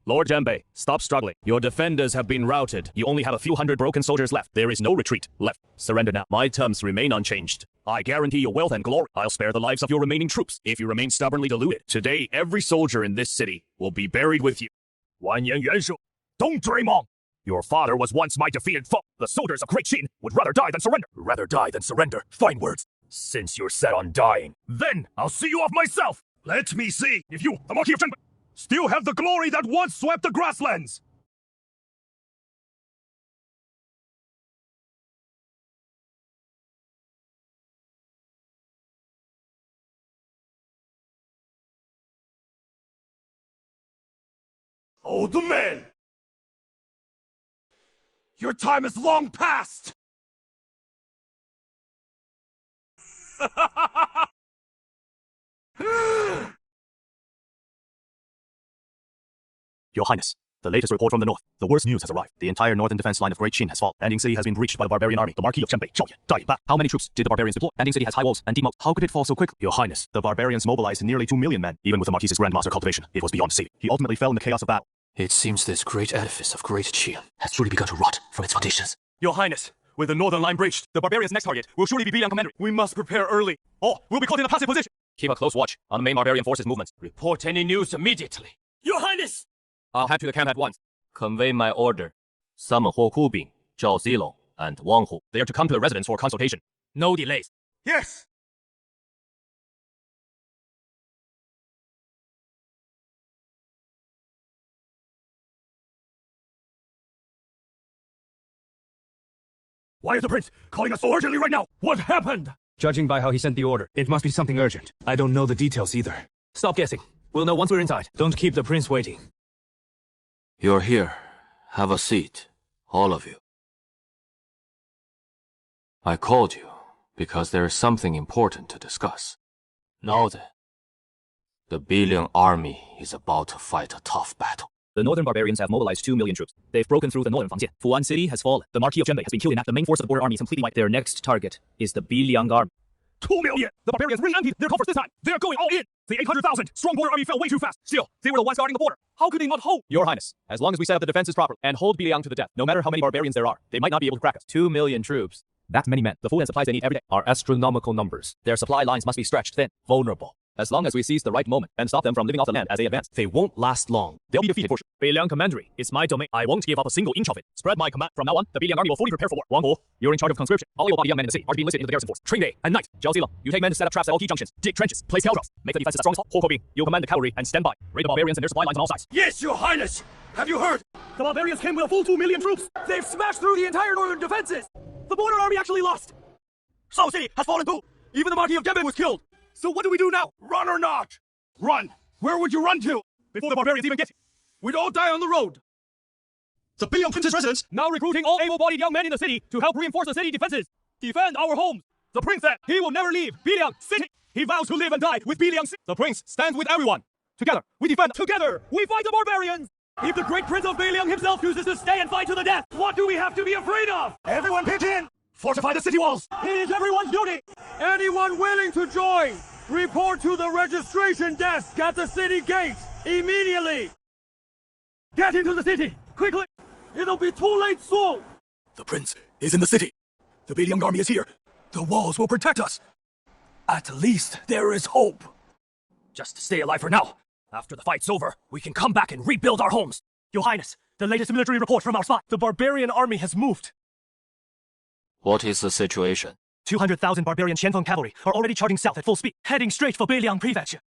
Lord Janbei, stop struggling. Your defenders have been routed. You only have a few hundred broken soldiers left. There is no retreat left. Surrender now. My terms remain unchanged. I guarantee your wealth and glory. I'll spare the lives of your remaining troops if you remain stubbornly deluded. Today, every soldier in this city will be buried with you. Wanyan Yuanshu, don't dream on! Your father was once my defeated foe. The soldiers of Great Qin would rather die than surrender. Rather die than surrender. Fine words. Since you're set on dying, then I'll see you off myself. Let me see if you, the Marquis of Janbei, still have the glory that once swept the grasslands. Old man! Your time is long past! Your Highness, the latest report from the north. The worst news has arrived. The entire northern defense line of Great Qin has fallen. Anding City has been breached by the barbarian army. The Marquis of Janbei, Zhao Ye, Dai Ba. How many troops did the barbarians deploy? Anding City has high walls and deep moats. How could it fall so quickly? Your Highness, the barbarians mobilized nearly 2 million men. Even with the Marquis's Grandmaster cultivation, it was beyond saving. He ultimately fell in the chaos of battle. It seems this great edifice of Great Qin has truly begun to rot from its foundations. Your Highness, with the northern line breached, the barbarians' next target will surely be Biliang Commandery. We must prepare early, or we'll be caught in a passive position. Keep a close watch on the main barbarian forces' movements. Report any news immediately. Your Highness! I'll head to the camp at once. Convey my order. Summon Huo Kubing, Zhao Zilong, and Wang Hu. They are to come to the residence for consultation. No delays. Yes! Why is the prince calling us so urgently right now? What happened? Judging by how he sent the order, it must be something urgent. I don't know the details either. Stop guessing. We'll know once we're inside. Don't keep the prince waiting. You're here. Have a seat, all of you. I called you because there is something important to discuss. Now then, the Biliang army is about to fight a tough battle. The northern barbarians have mobilized 2 million troops. They've broken through the northern Fangjian. Fuan City has fallen. The Marquis of Janbei has been killed in action. The main force of the border army is completely wiped. Their next target is the Biliang army. 2 million! The barbarians re-emptied their coffers this time! They're going all in! The 800,000 strong border army fell way too fast! Still, they were the ones guarding the border! How could they not hold? Your Highness, as long as we set up the defenses properly and hold Biliang to the death, no matter how many barbarians there are, they might not be able to crack us. 2 million troops. That's many men. The food and supplies they need every day are astronomical numbers. Their supply lines must be stretched thin, vulnerable. As long as we seize the right moment and stop them from living off the land as they advance, they won't last long. They'll be defeated for sure. Biliang Commandery is my domain. I won't give up a single inch of it. Spread my command. From now on, the Biliang army will fully prepare for war. Wang Hu, you're in charge of conscription. All able-bodied young men in the city are to be enlisted into the garrison force. Train day and night. Zhao Zilong, you take men to set up traps at all key junctions, dig trenches, place scout make the defenses as strong as possible. Huo Kubing, you'll command the cavalry and stand by. Raid the barbarians and their supply lines on all sides. Yes, Your Highness! Have you heard? The barbarians came with a full 2 million troops! They've smashed through the entire northern defenses! The border army actually lost! Shao City has fallen too! Even the Marquis of Janbei was killed! So what do we do now? Run or not? Run! Where would you run to? Before the barbarians even get here? We'd all die on the road! The Biliang Prince's residence now recruiting all able-bodied young men in the city to help reinforce the city defenses. Defend our homes. The prince said he will never leave Biliang City. He vows to live and die with Biliang City. The prince stands with everyone. Together, we defend. Together, we fight the barbarians. If the great prince of Biliang himself chooses to stay and fight to the death, what do we have to be afraid of? Everyone pitch in! Fortify the city walls! It is everyone's duty! Anyone willing to join, report to the registration desk at the city gates immediately! Get into the city, quickly! It'll be too late soon! The prince is in the city. The Biliang army is here. The walls will protect us. At least there is hope. Just stay alive for now. After the fight's over, we can come back and rebuild our homes. Your Highness, the latest military report from our spy. The barbarian army has moved. What is the situation? 200,000 barbarian Qianfeng cavalry are already charging south at full speed, heading straight for Biliang Prefecture.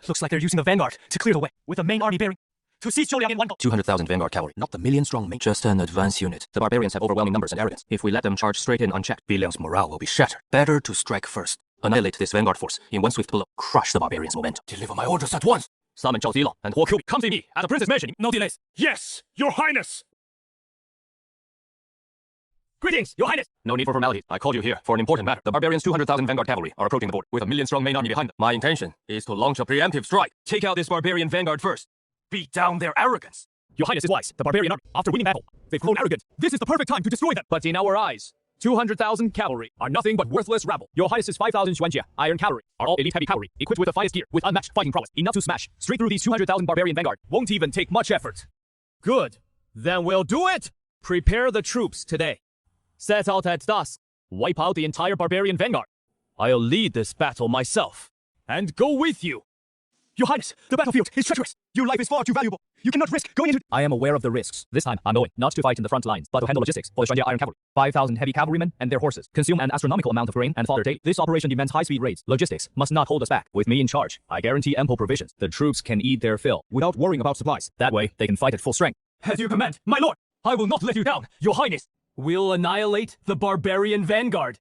Looks like they're using the vanguard to clear the way, with the main army bearing to seize Zhouliang in one go. 200,000 vanguard cavalry, not the million-strong main. Just an advance unit. The barbarians have overwhelming numbers and arrogance. If we let them charge straight in unchecked, Biliang's morale will be shattered. Better to strike first. Annihilate this vanguard force in one swift blow. Crush the barbarians' momentum. Deliver my orders at once. Summon Zhao Zilong and Huo Kubing. Come see me at the prince's mansion. No delays. Yes, Your Highness. Greetings, Your Highness. No need for formalities. I called you here for an important matter. The barbarians' 200,000 vanguard cavalry are approaching the border with a million-strong main army behind them. My intention is to launch a preemptive strike. Take out this barbarian vanguard first. Beat down their arrogance. Your Highness is wise. The barbarian army, after winning battle, they've grown arrogant. This is the perfect time to destroy them. But in our eyes, 200,000 cavalry are nothing but worthless rabble. Your Highness's 5,000 xuanjia iron cavalry are all elite heavy cavalry, equipped with the finest gear, with unmatched fighting prowess, enough to smash straight through these 200,000 barbarian vanguard. Won't even take much effort. Good. Then we'll do it! Prepare the troops today. Set out at dusk. Wipe out the entire barbarian vanguard. I'll lead this battle myself. And go with you. Your Highness, the battlefield is treacherous. Your life is far too valuable. You cannot risk going into... I am aware of the risks. This time, I'm going not to fight in the front lines, but to handle logistics for the xuanjia iron cavalry. 5,000 heavy cavalrymen and their horses consume an astronomical amount of grain and fodder daily. This operation demands high-speed raids. Logistics must not hold us back. With me in charge, I guarantee ample provisions. The troops can eat their fill without worrying about supplies. That way, they can fight at full strength. As you command, my lord! I will not let you down, Your Highness! We'll annihilate the barbarian vanguard.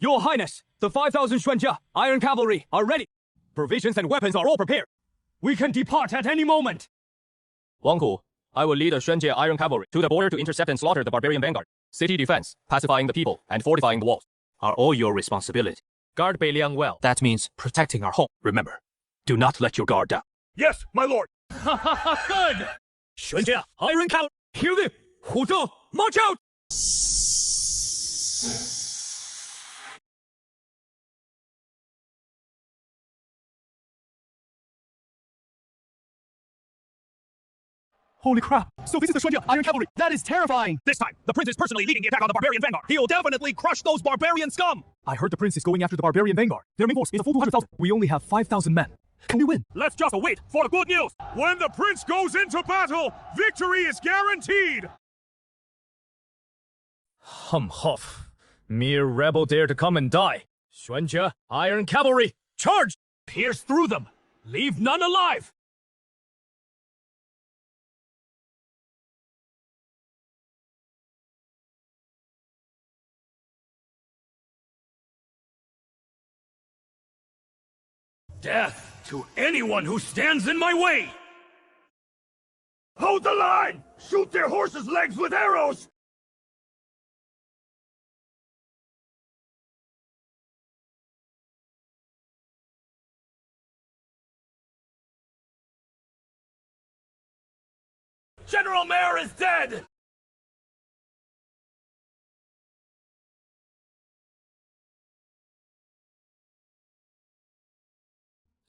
Your Highness, the 5,000 xuanjia iron cavalry are ready. Provisions and weapons are all prepared. We can depart at any moment. Wang Hu, I will lead a xuanjia iron cavalry to the border to intercept and slaughter the barbarian vanguard. City defense, pacifying the people, and fortifying the walls are all your responsibility. Guard Beiliang well. That means protecting our home. Remember, do not let your guard down. Yes, my lord. Good! xuanjia iron cavalry, hear this! Hu Zhou, march out! Holy crap! So this is the xuanjia iron cavalry! That is terrifying! This time, the prince is personally leading the attack on the barbarian vanguard. He'll definitely crush those barbarian scum! I heard the prince is going after the barbarian vanguard. Their main force is a full 200,000. We only have 5,000 men. Can we win? Let's just wait for the good news! When the prince goes into battle, victory is guaranteed! Huff. Mere rebel dare to come and die. xuanjia iron cavalry, charge! Pierce through them! Leave none alive! Death to anyone who stands in my way! Hold the line! Shoot their horses' legs with arrows! General Mayor is dead!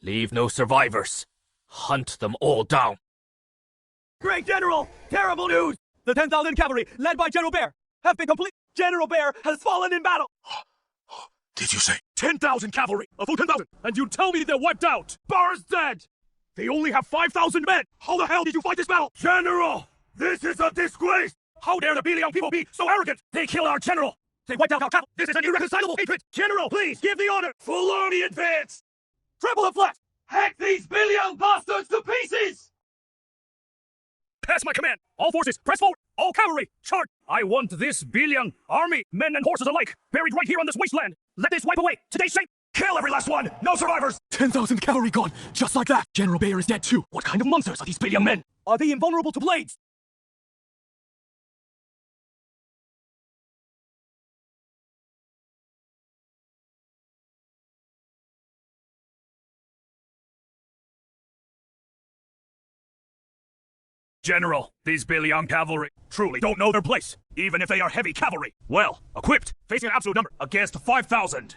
Leave no survivors. Hunt them all down. Great General! Terrible news! The 10,000 cavalry, led by General Bear, have been complete. General Bear has fallen in battle! Did you say 10,000 cavalry? A full 10,000! And you tell me they're wiped out! Bar's dead! They only have 5,000 men! How the hell did you fight this battle? General! This is a disgrace! How dare the Biliang people be so arrogant? They killed our general! They wiped out our capital! This is an irreconcilable hatred! General, please, give the order! Full army advance! Triple the flat! Hack these Biliang bastards to pieces! Pass my command! All forces, press forward! All cavalry, charge! I want this Biliang army, men and horses alike, buried right here on this wasteland! Let this wipe away today's shame! Kill every last one! No survivors! 10,000 cavalry gone, just like that! General Bear is dead too! What kind of monsters are these Biliang men? Are they invulnerable to blades? General, these Biliang cavalry truly don't know their place, even if they are heavy cavalry. Well, equipped, facing an absolute number against 5,000.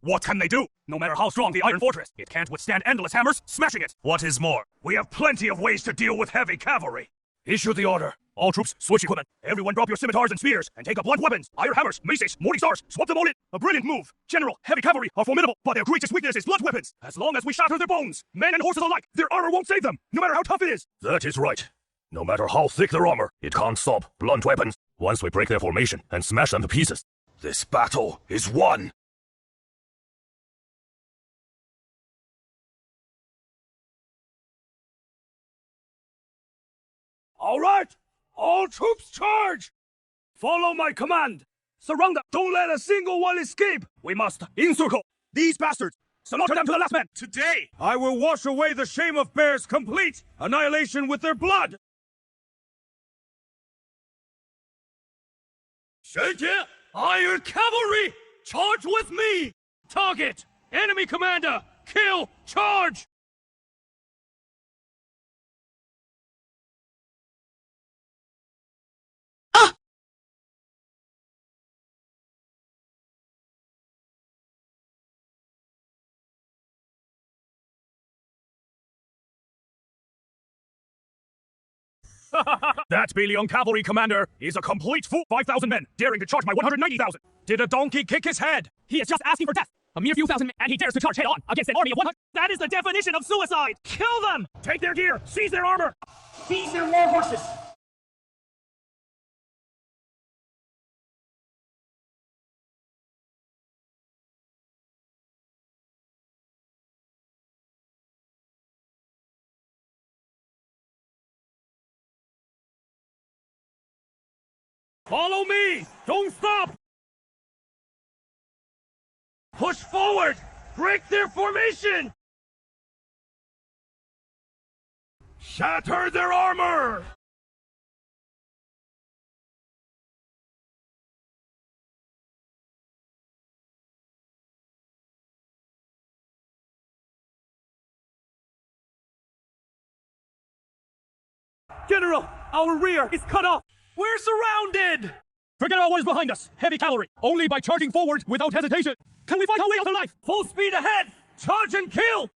What can they do? No matter how strong the iron fortress, it can't withstand endless hammers smashing it. What is more, we have plenty of ways to deal with heavy cavalry. Issue the order. All troops, switch equipment. Everyone drop your scimitars and spears and take up blunt weapons. Iron hammers, maces, morning stars, swap them all in. A brilliant move. General, heavy cavalry are formidable, but their greatest weakness is blunt weapons. As long as we shatter their bones, men and horses alike, their armor won't save them, no matter how tough it is. That is right. No matter how thick their armor, it can't stop blunt weapons. Once we break their formation and smash them to pieces, this battle is won. All right! All troops charge! Follow my command! Surround them! Don't let a single one escape! We must encircle these bastards! Slaughter them to the last man! Today, I will wash away the shame of bears' complete annihilation with their blood! 神杰 Iron Cavalry! Charge with me! Target! Enemy commander! Kill! Charge! That Bilion cavalry commander is a complete fool. 5,000 men daring to charge my 190,000. Did a donkey kick his head? He is just asking for death. A mere few thousand men, and he dares to charge head-on against an army of 100. That is the definition of suicide. Kill them! Take their gear! Seize their armor! Seize their war horses! Follow me! Don't stop! Push forward! Break their formation! Shatter their armor! General, our rear is cut off. We're surrounded! Forget about what is behind us. Heavy cavalry. Only by charging forward without hesitation can we fight our way out alive. Full speed ahead! Charge and kill!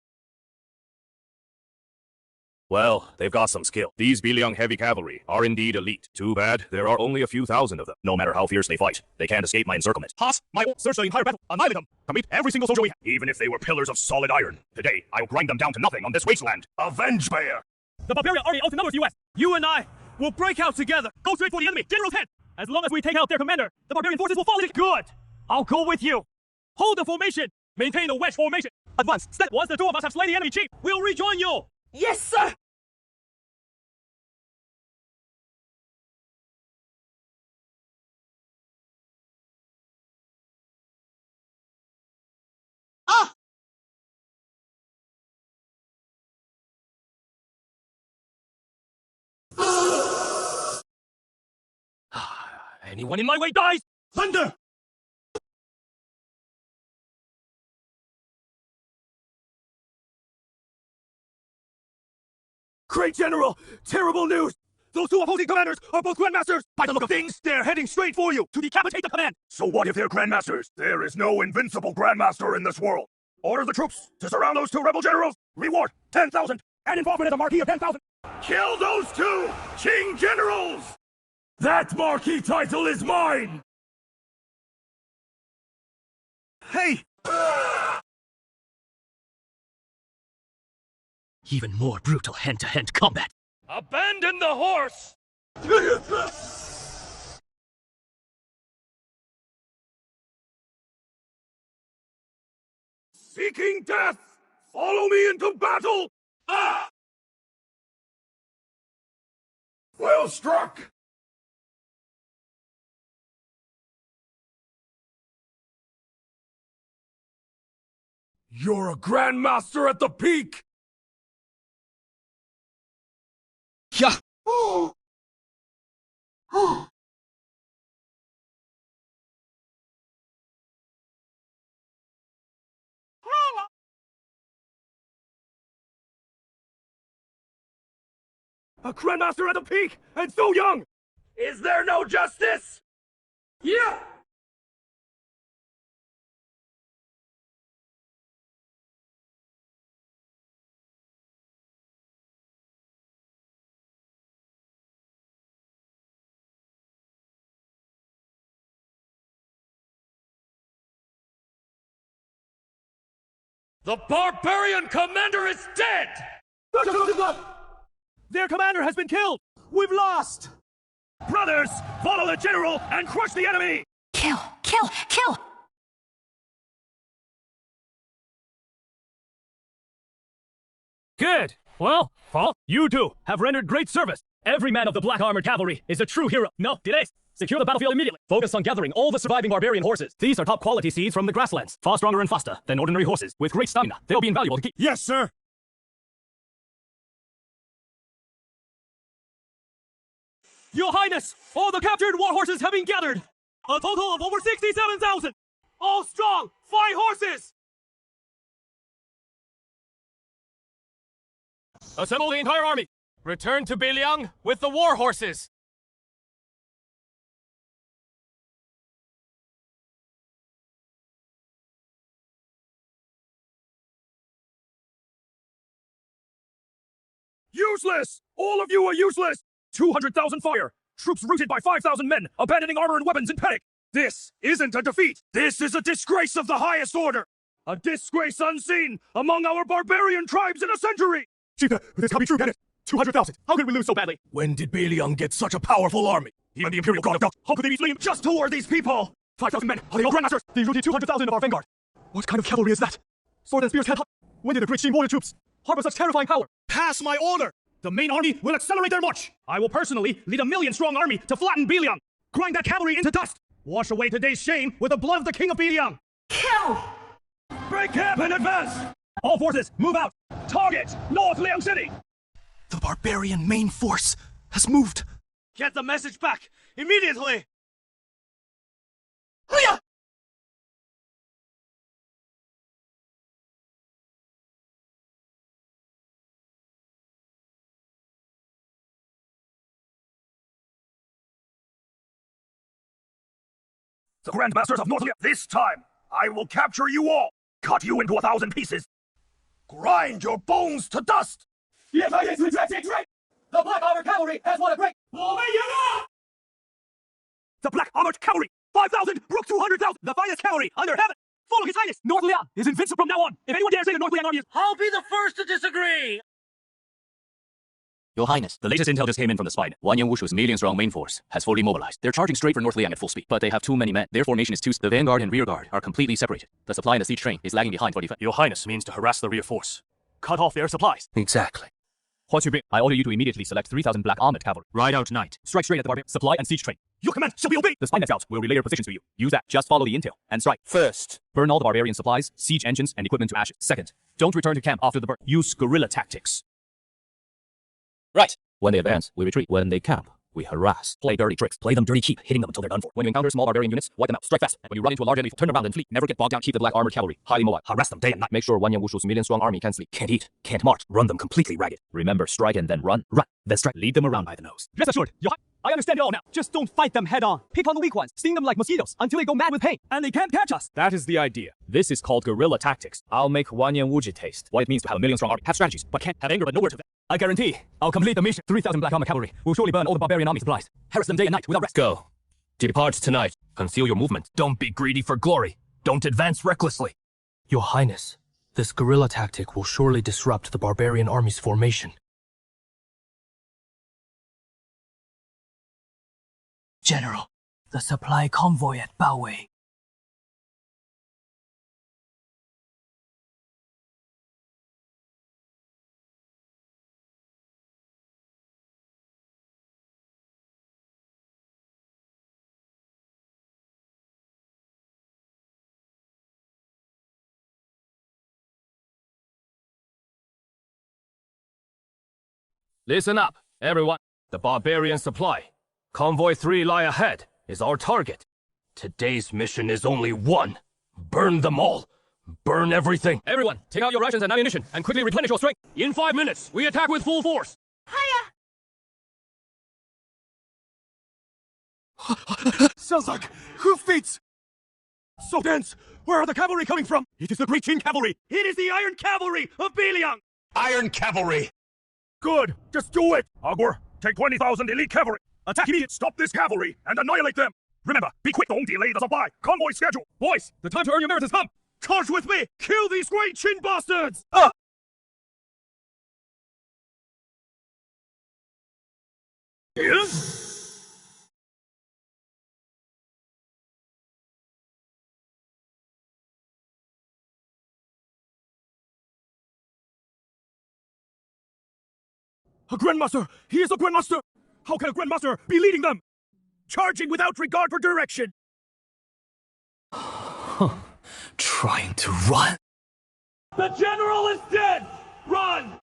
Well, they've got some skill. These Biliang heavy cavalry are indeed elite. Too bad there are only a few thousand of them. No matter how fierce they fight, they can't escape my encirclement. Haas, my search the entire battle. Annihilate them. Complete every single soldier we have. Even if they were pillars of solid iron, today I'll grind them down to nothing on this wasteland. Avenge bear! The barbarian army outnumbers US. You and I will break out together. Go straight for the enemy. General's head. As long as we take out their commander, the barbarian forces will fall into... Good. I'll go with you. Hold the formation. Maintain the wedge formation. Advance. Step. Once the two of us have slain the enemy chief, we'll rejoin you. Yes, sir! Anyone in my way dies! Thunder! Great General! Terrible news! Those two opposing commanders are both Grandmasters! By the look of things, they're heading straight for you to decapitate the command! So what if they're Grandmasters? There is no invincible Grandmaster in this world! Order the troops to surround those two rebel generals! Reward 10,000! And involvement as a marquis of 10,000! Kill those two Qing generals! That marquis title is mine! Hey! Even more brutal hand-to-hand combat. Abandon the horse! Seeking death! Follow me into battle! Ah! Well struck! You're a Grandmaster at the peak! Yeah! A Grandmaster at the peak, and so young! Is there no justice? Yeah! The barbarian commander is dead! Their commander has been killed! We've lost! Brothers, follow the general and crush the enemy! Kill! Kill! Kill! Good! Well, Fall, you two have rendered great service. Every man of the Black Armored Cavalry is a true hero. No, delays. Secure the battlefield immediately. Focus on gathering all the surviving barbarian horses. These are top quality seeds from the grasslands. Far stronger and faster than ordinary horses. With great stamina, they'll be invaluable to keep. Yes, sir. Your Highness, all the captured war horses have been gathered. A total of over 67,000. All strong, fine horses. Assemble the entire army. Return to Beiliang with the war horses. Useless! All of you are useless! 200,000 fire! Troops routed by 5,000 men, abandoning armor and weapons in panic! This isn't a defeat! This is a disgrace of the highest order! A disgrace unseen among our barbarian tribes in a century! Chief, this can't be true, can it? 200,000! How could we lose so badly? When did Beiliang get such a powerful army? Even the Imperial God of Doubt, how could they be fleeing just toward these people? 5,000 men! Are they all grandmasters? They routed 200,000 of our vanguard! What kind of cavalry is that? Sword and spears can't. When did the great Shin warrior troops harbor such terrifying power? Pass my order! The main army will accelerate their march! I will personally lead a 1,000,000-strong army to flatten Beiliang! Grind that cavalry into dust! Wash away today's shame with the blood of the king of Beiliang! Kill! Break camp and advance! All forces, move out! Target North Liang City! The barbarian main force has moved. Get the message back immediately! The Grand Masters of North Liang, this time, I will capture you all! Cut you into 1,000 pieces! Grind your bones to dust! The Black Armored Cavalry has won a great... The Black Armored Cavalry! 5,000 broke 200,000! The finest cavalry under heaven! Follow His Highness! North Liang is invincible from now on! If anyone dares say the North Liang army is... I'll be the first to disagree! Your Highness, the latest intel just came in from the spine. Wanyan Wushu's 1,000,000-strong main force has fully mobilized. They're charging straight for North Liang at full speed, but they have too many men. Their formation is too... The vanguard and rear guard are completely separated. The supply in the siege train is lagging behind for defense. Your Highness means to harass the rear force. Cut off their supplies. Exactly. What's your bid? I order you to immediately select 3,000 Black Armored Cavalry. Ride out tonight. Strike straight at the barbarian supply and siege train. Your command shall be obeyed! The spine scouts will relay your positions to you. Use that. Just follow the intel and strike. First, burn all the barbarian supplies, siege engines, and equipment to ashes. Second, don't return to camp after the burn. Use guerrilla tactics. Right. When they advance, we retreat. When they camp, we harass. Play dirty tricks. Play them dirty cheap, hitting them until they're done for. When you encounter small barbarian units, wipe them out. Strike fast. And when you run into a large enemy, turn around and flee. Never get bogged down. Keep the Black Armored Cavalry highly mobile. Harass them day and night. Make sure Wanyan Wushu's 1,000,000-strong army can't sleep, can't eat, can't march. Run them completely ragged. Remember, strike and then run. Run, then strike. Lead them around by the nose. Rest assured, I understand it all now. Just don't fight them head on. Pick on the weak ones. Sting them like mosquitoes until they go mad with pain. And they can't catch us. That is the idea. This is called guerrilla tactics. I'll make Wanyan Wuji taste what it means to have a 1,000,000-strong army. Have strategies, but can't have anger but nowhere to vent. I guarantee I'll complete the mission. 3,000 Black Armored Cavalry will surely burn all the barbarian army supplies. Harass them day and night without rest. Go. Depart tonight. Conceal your movement. Don't be greedy for glory. Don't advance recklessly. Your Highness, this guerrilla tactic will surely disrupt the barbarian army's formation. General, the supply convoy at Baowei. Listen up, everyone. The barbarian supply. Convoy 3 lie ahead is our target. Today's mission is only one. Burn them all. Burn everything. Everyone, take out your rations and ammunition and quickly replenish your strength. In 5 minutes, we attack with full force. Sounds like hoofbeats! So dense! Where are the cavalry coming from? It is the Great Qin Cavalry! It is the Iron Cavalry of Beiliang! Iron Cavalry! Good! Just do it! Agor, take 20,000 elite cavalry! Attack immediate! Stop this cavalry and annihilate them! Remember, be quick, don't delay the supply! Convoy schedule! Boys, the time to earn your merit has come! Charge with me! Kill these Great Qin bastards! A Grandmaster! He is a Grandmaster! How can a Grandmaster be leading them? Charging without regard for direction! Trying to run. The general is dead! Run!